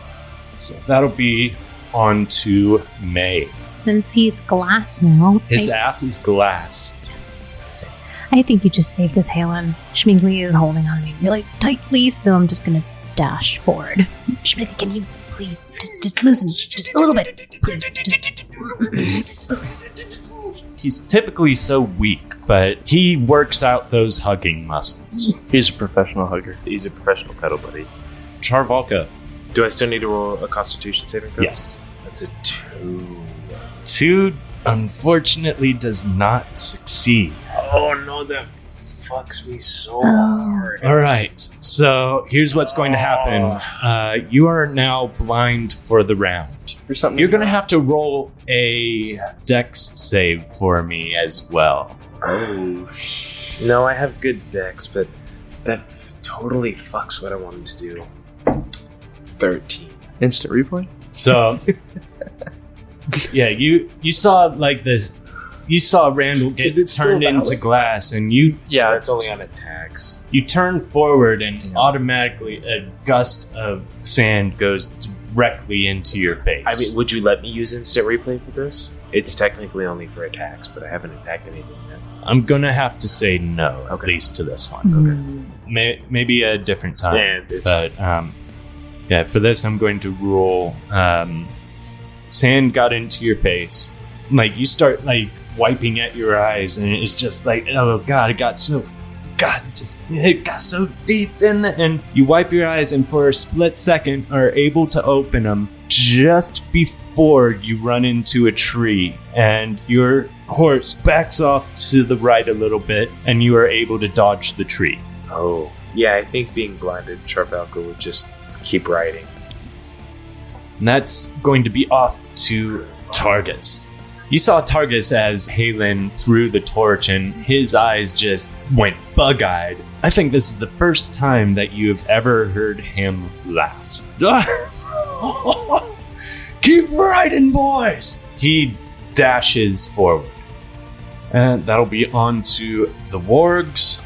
So that'll be on to May. Since he's glass now, His ass is glass. I think you just saved us, Halen. Schmingley is holding on to me really tightly, so I'm just gonna dash forward. Schmingley, can you please just loosen just a little bit, please? He's typically so weak, but he works out those hugging muscles. He's a professional hugger. He's a professional cuddle buddy. Charvalko. Do I still need to roll a Constitution saving throw? Yes. That's a 2. 2 unfortunately does not succeed. Oh no, that fucks me so Oh. hard. All right, so here's what's going to happen. You are now blind for the round. There's something You're going to have to roll a dex save for me as well. Oh, no, I have good decks, but that totally fucks what I wanted to do. 13. instant replay. So, yeah, you saw like this. You saw Randall get Is it still turned valid? into glass, and you Yeah, That's only on attacks. turn forward, and automatically a gust of sand goes directly into your face. I mean, would you let me use instant replay for this? It's technically only for attacks, but I haven't attacked anything yet. I'm gonna have to say no, at least to this one. Maybe a different time. Yeah, it's but for this, I'm going to rule. Sand got into your face. Like, you start like wiping at your eyes, and it's just like, oh god, it got so deep in the. And you wipe your eyes, and for a split second, are able to open them just before you run into a tree, and your horse backs off to the right a little bit, and you are able to dodge the tree. Oh. Yeah, I think being blinded, Charvalko would just keep riding. And that's going to be off to Targus. You saw Targus as Halen threw the torch, and his eyes just went bug-eyed. I think this is the first time that you have ever heard him laugh. Keep riding, boys! He dashes forward. And that'll be on to the wargs.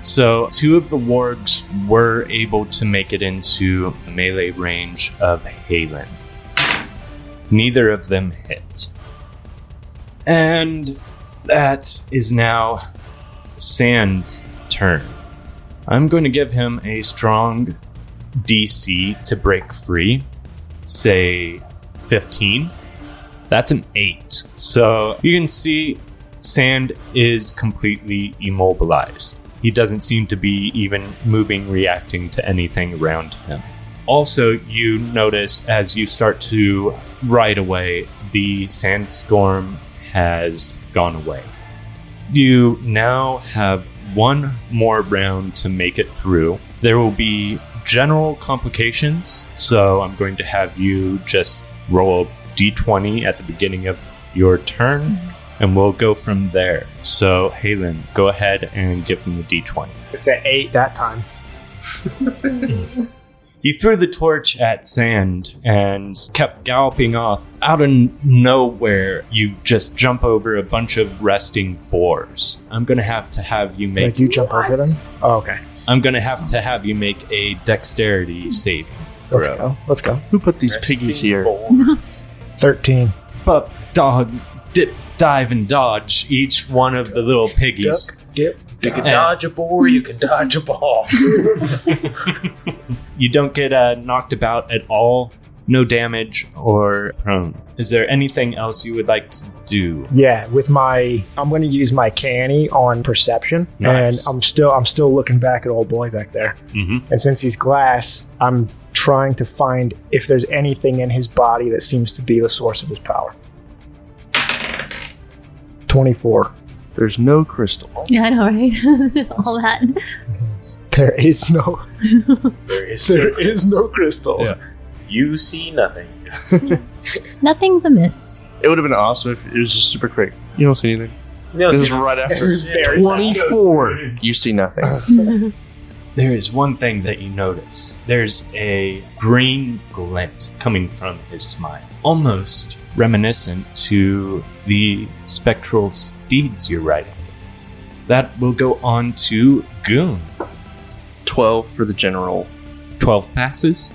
So 2 of the wargs were able to make it into melee range of Halen. Neither of them hit. And that is now Sand's turn. I'm going to give him a strong DC to break free. Say 15. That's an 8. So you can see Sand is completely immobilized. He doesn't seem to be even moving, reacting to anything around him. Also, you notice as you start to ride away, the sandstorm has gone away. You now have 1 more round to make it through. There will be general complications, so I'm going to have you just roll a d20 at the beginning of your turn, and we'll go from there. So, Halen, go ahead and give him the d20. It's at 8 that time. He threw the torch at Sand and kept galloping off. Out of nowhere, you just jump over a bunch of resting boars. I'm going to have you make... Like you jump over them? Oh, okay. I'm going to have you make a dexterity saving throw. Let's go. Who put these piggies here? 13. But dog, dip, dive, and dodge each one of the little piggies. Yep. You can dodge a boar, you can dodge a ball. You don't get knocked about at all. No damage or prone. Is there anything else you would like to do? Yeah, I'm going to use my canny on perception, Nice. and I'm still looking back at old boy back there. Mm-hmm. And since he's glass, I'm trying to find if there's anything in his body that seems to be the source of his power. 24. There's no crystal. Yeah, I know, right? All that. There is no There is no crystal. Yeah. You see nothing. Nothing's amiss. It would have been awesome if it was just super quick. You don't see anything. No, This is right It after. was very 24. You see nothing. There is one thing that you notice. There's a green glint coming from his smile, almost reminiscent to the spectral steeds you're riding. That will go on to Goon. 12 for the general. 12 passes.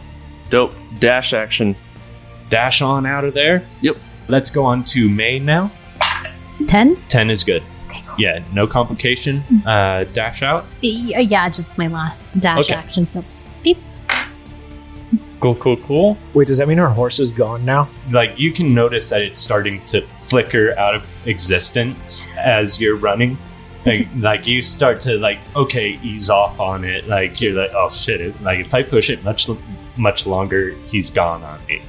Dope. Dash action. Dash on out of there. Yep. Let's go on to May now. 10? 10 is good. Okay, cool. Yeah, no complication. Dash out. Yeah, just my last dash Okay. action. So, beep. Cool. Wait, does that mean our horse is gone now? Like, you can notice that it's starting to flicker out of existence as you're running. Like you start to okay, ease off on it. Like, you're like, oh shit! If I push it much longer, he's gone on me.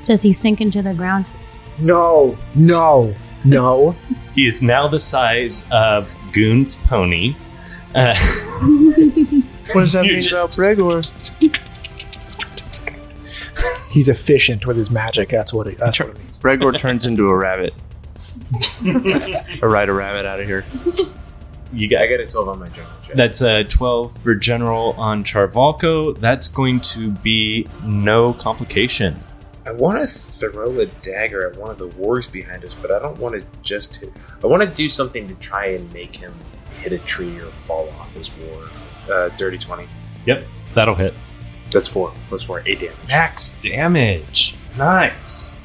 Does he sink into the ground? No. He is now the size of Goon's pony. What does that You mean just- about Gregor? He's efficient with his magic. That's what it means. Gregor turns into a rabbit. Or ride a rabbit out of here. You got I got a 12 on my general check. That's a 12 for general on Charvalko. That's going to be no complication. I want to throw a dagger at one of the wargs behind us, but I don't want to just hit. I want to do something to try and make him hit a tree or fall off his war. Dirty 20. Yep, that'll hit. That's 4. Plus 4. 8 damage. Max damage. Nice.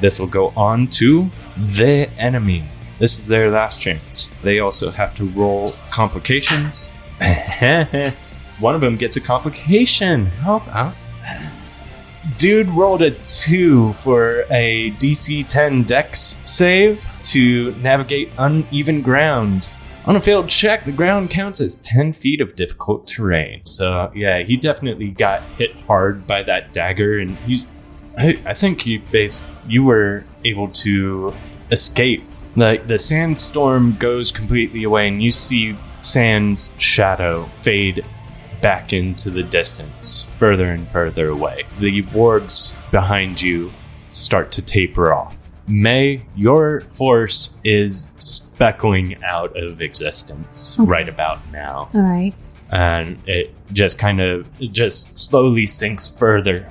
This will go on to the enemy. This is their last chance. They also have to roll complications. One of them gets a complication. How about dude rolled a 2 for a DC 10 Dex save to navigate uneven ground. On a failed check, the ground counts as 10 feet of difficult terrain. So yeah, he definitely got hit hard by that dagger, and I think you were able to escape. Like the sandstorm goes completely away, and you see Sand's shadow fade back into the distance, further and further away. The wargs behind you start to taper off. May, your horse is speckling out of existence right about now. All right. And it just slowly sinks further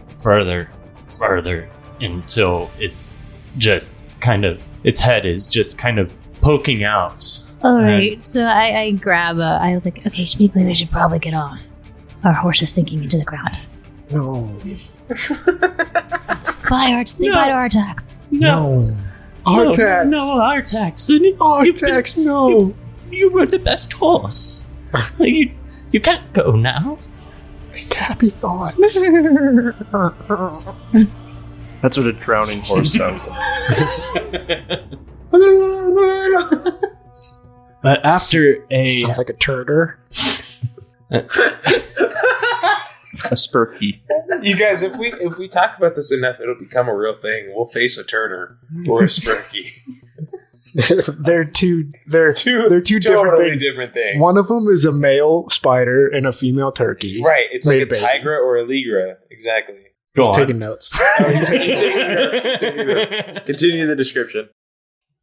until it's just its head is just kind of poking out. All right. So I grab I was like, okay, Schmeekly, we should probably get off. Our horse is sinking into the ground. No. Say bye to Artax. No. Artax. No, Artax. Artax, no. You were the best horse. You can't go now. Think happy thoughts. That's what a drowning horse sounds like. But after Sounds like a turder. A spurky. You guys, if we talk about this enough, it'll become a real thing. We'll face a turner or a spurky. they're two totally different things. One of them is a male spider and a female turkey. Right, it's like a baby. tigra or a ligra. Exactly. Go He's on. taking notes. Continue the description.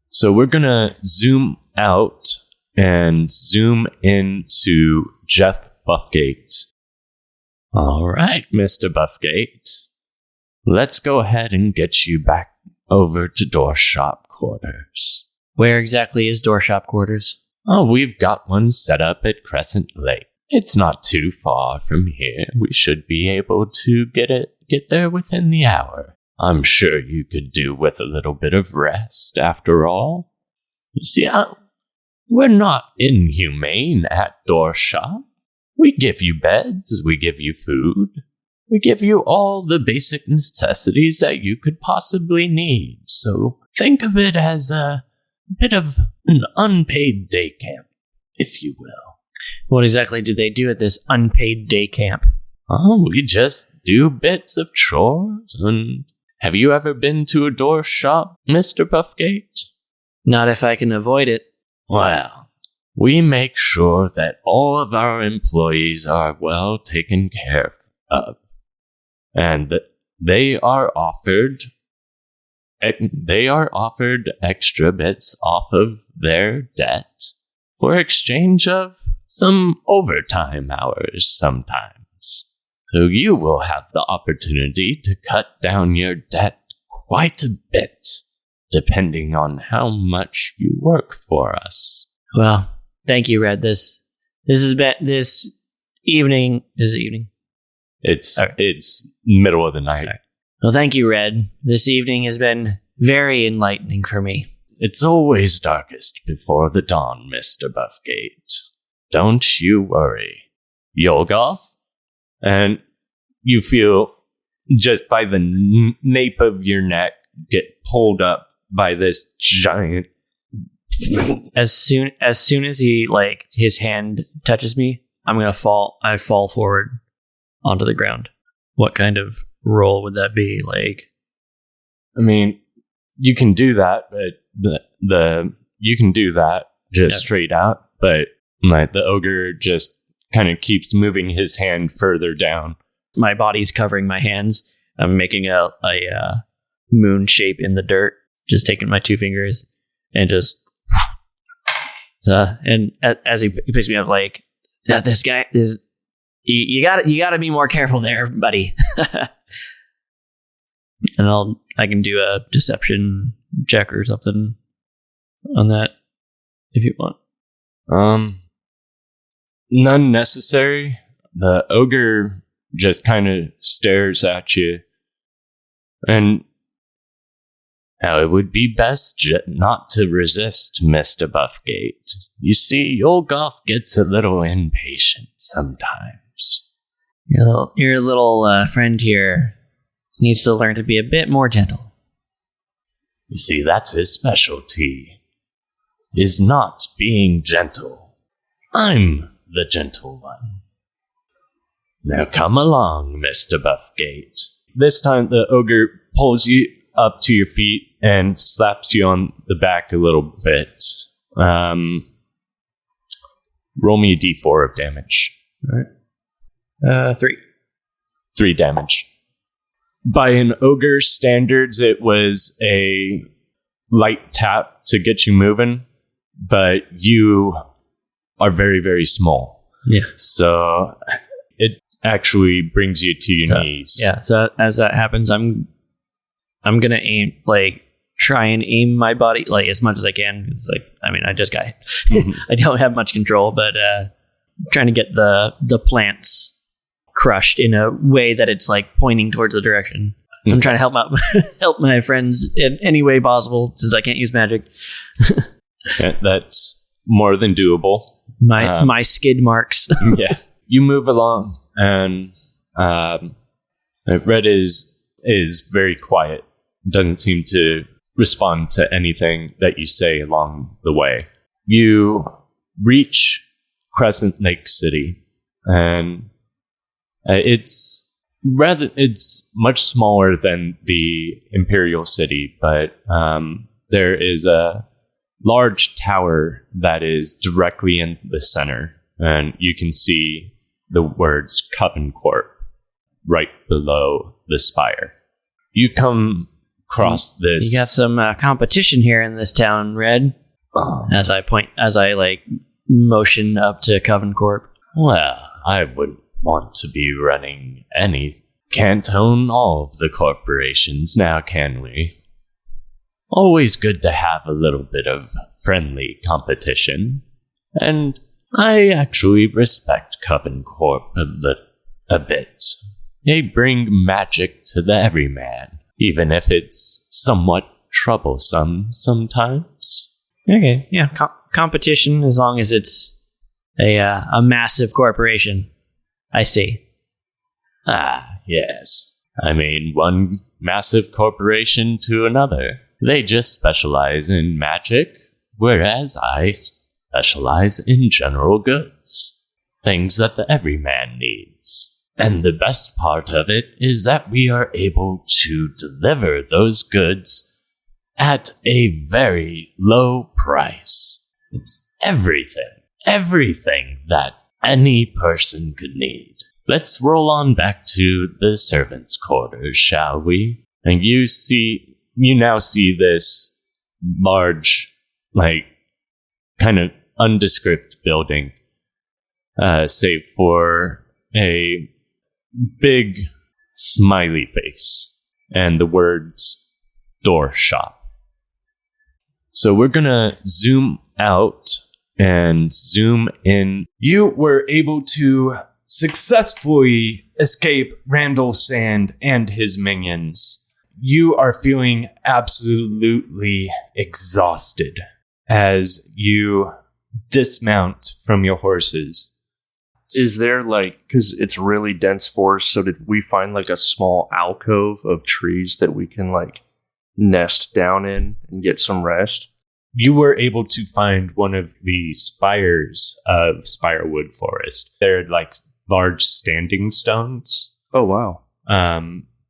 So we're gonna zoom out and zoom into Jeff Buffgate. All right, Mr. Buffgate. Let's go ahead and get you back over to door shop quarters. Where exactly is door shop quarters? Oh, we've got one set up at Crescent Lake. It's not too far from here. We should be able to get there within the hour. I'm sure you could do with a little bit of rest, after all. You see, we're not inhumane at door shop. We give you beds, we give you food, we give you all the basic necessities that you could possibly need. So think of it as a bit of an unpaid day camp, if you will. What exactly do they do at this unpaid day camp? Oh, we just do bits of chores. And have you ever been to a door shop, Mr. Buffgate? Not if I can avoid it. Well, we make sure that all of our employees are well taken care of, and they are offered extra bits off of their debt for exchange of some overtime hours sometimes. So you will have the opportunity to cut down your debt quite a bit, depending on how much you work for us. Well, thank you, Red. This evening. Is it evening? It's middle of the night. Right. Well, thank you, Red. This evening has been very enlightening for me. It's always darkest before the dawn, Mr. Buffgate. Don't you worry. Yolgoth? And you feel just by the nape of your neck get pulled up by this giant. As soon as he his hand touches me, I'm gonna fall. I fall forward onto the ground. What kind of roll would that be? I mean, you can do that, but you can do that just straight out. But the ogre just kind of keeps moving his hand further down. My body's covering my hands. I'm making a moon shape in the dirt. Just taking my two fingers and just. And as he picks me up, this guy is. You gotta be more careful there, buddy. And I can do a deception check or something on that if you want. None necessary. The ogre just kind of stares at you, and Now, it would be best not to resist, Mr. Buffgate. You see, old Goff gets a little impatient sometimes. Your little friend here needs to learn to be a bit more gentle. You see, that's his specialty, is not being gentle. I'm the gentle one. Now come along, Mr. Buffgate. This time the ogre pulls you up to your feet and slaps you on the back a little bit. Roll me a d4 of damage. All right. 3. 3 damage. By an ogre's standards, it was a light tap to get you moving, but you are very, very small. Yeah. So it actually brings you to your knees. Yeah. So as that happens, I'm gonna aim, try and aim my body as much as I can. It's I just got hit. I don't have much control, but trying to get the plants crushed in a way that it's pointing towards the direction. I'm trying to help my friends in any way possible since I can't use magic. Yeah, that's more than doable. My skid marks. Yeah. You move along, and Red is very quiet. Doesn't seem to respond to anything that you say along the way. You reach Crescent Lake City, and it's much smaller than the Imperial City, but there is a large tower that is directly in the center, and you can see the words Coven Corp right below the spire. You come across this. You got some competition here in this town, Red. As I motion up to Coven Corp. Well, I wouldn't want to be running any. Can't own all of the corporations now, can we? Always good to have a little bit of friendly competition. And I actually respect Coven Corp a bit. They bring magic to the everyman, even if it's somewhat troublesome sometimes. Okay, yeah, competition as long as it's a massive corporation. I see. Ah, yes. I mean, one massive corporation to another. They just specialize in magic, whereas I specialize in general goods. Things that the everyman needs. And the best part of it is that we are able to deliver those goods at a very low price. It's everything that any person could need. Let's roll on back to the servants' quarters, shall we? And you now see this large, kind of undescript building, save for a big smiley face and the words door shop. So we're gonna zoom out and zoom in. You were able to successfully escape Randall Sand and his minions. You are feeling absolutely exhausted as you dismount from your horses. Is there because it's really dense forest, so did we find a small alcove of trees that we can nest down in and get some rest? You were able to find one of the spires of Spirewood Forest. They're large standing stones. Oh, wow.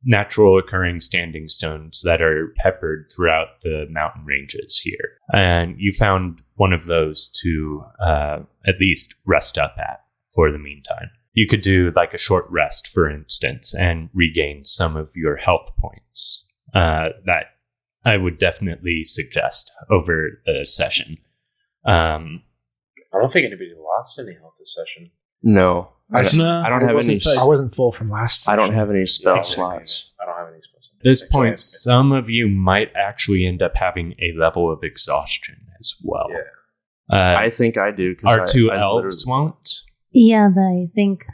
Natural occurring standing stones that are peppered throughout the mountain ranges here. And you found one of those to at least rest up at for the meantime. You could do a short rest, for instance, and regain some of your health points that I would definitely suggest over the session. I don't think anybody lost any health this session. No. I don't have any. I wasn't full from last session. I don't have any spell slots. I don't have any spell slots. At this point, some of you might actually end up having a level of exhaustion as well. Yeah. I think I do. Our two elves won't. Yeah, but I think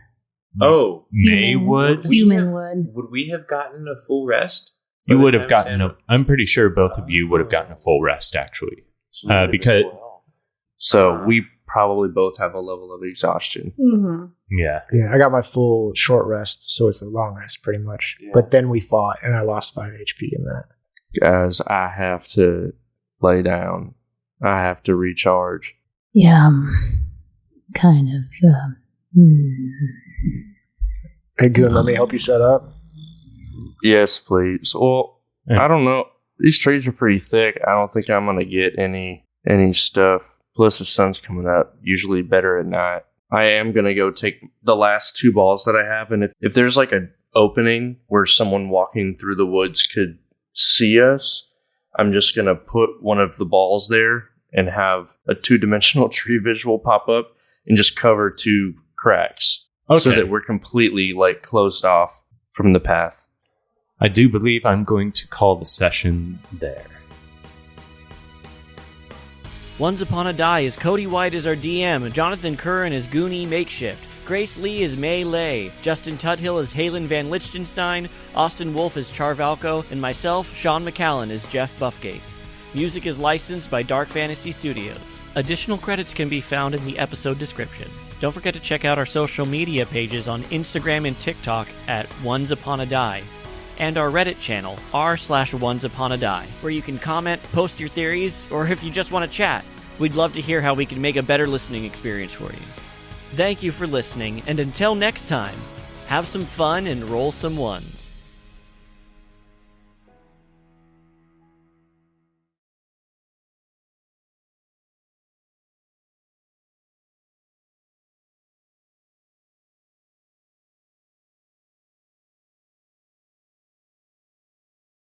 Oh, May would. Human would. Would we have gotten a full rest? You would have gotten I'm pretty sure both of you would have gotten a full rest, actually. Because... So we probably both have a level of exhaustion. Mm-hmm. Yeah. Yeah, I got my full short rest, so it's a long rest pretty much. Yeah. But then we fought, and I lost 5 HP in that. Guys, I have to lay down. I have to recharge. Yeah, kind of. Hey, good. Let me help you set up. Yes, please. Well, I don't know. These trees are pretty thick. I don't think I'm going to get any stuff. Plus, the sun's coming up. Usually better at night. I am going to go take the last 2 balls that I have. And if there's like an opening where someone walking through the woods could see us, I'm just going to put one of the balls there and have a 2-dimensional tree visual pop up and just cover 2 cracks. Okay. So that we're completely like closed off from the path. I do believe I'm going to call the session there. Once Upon a Die is Cody White as our DM, Jonathan Curran as Goonie Makeshift, Grace Lee as May Lay, Justin Tuthill as Halen Van Lichtenstein, Austin Wolf as Charvalko, and myself, Sean McCallan, as Jeff Buffgate. Music is licensed by Dark Fantasy Studios. Additional credits can be found in the episode description. Don't forget to check out our social media pages on Instagram and TikTok at Once Upon a Die, and our Reddit channel, r/OneUponADie, where you can comment, post your theories, or if you just want to chat. We'd love to hear how we can make a better listening experience for you. Thank you for listening, and until next time, have some fun and roll some ones.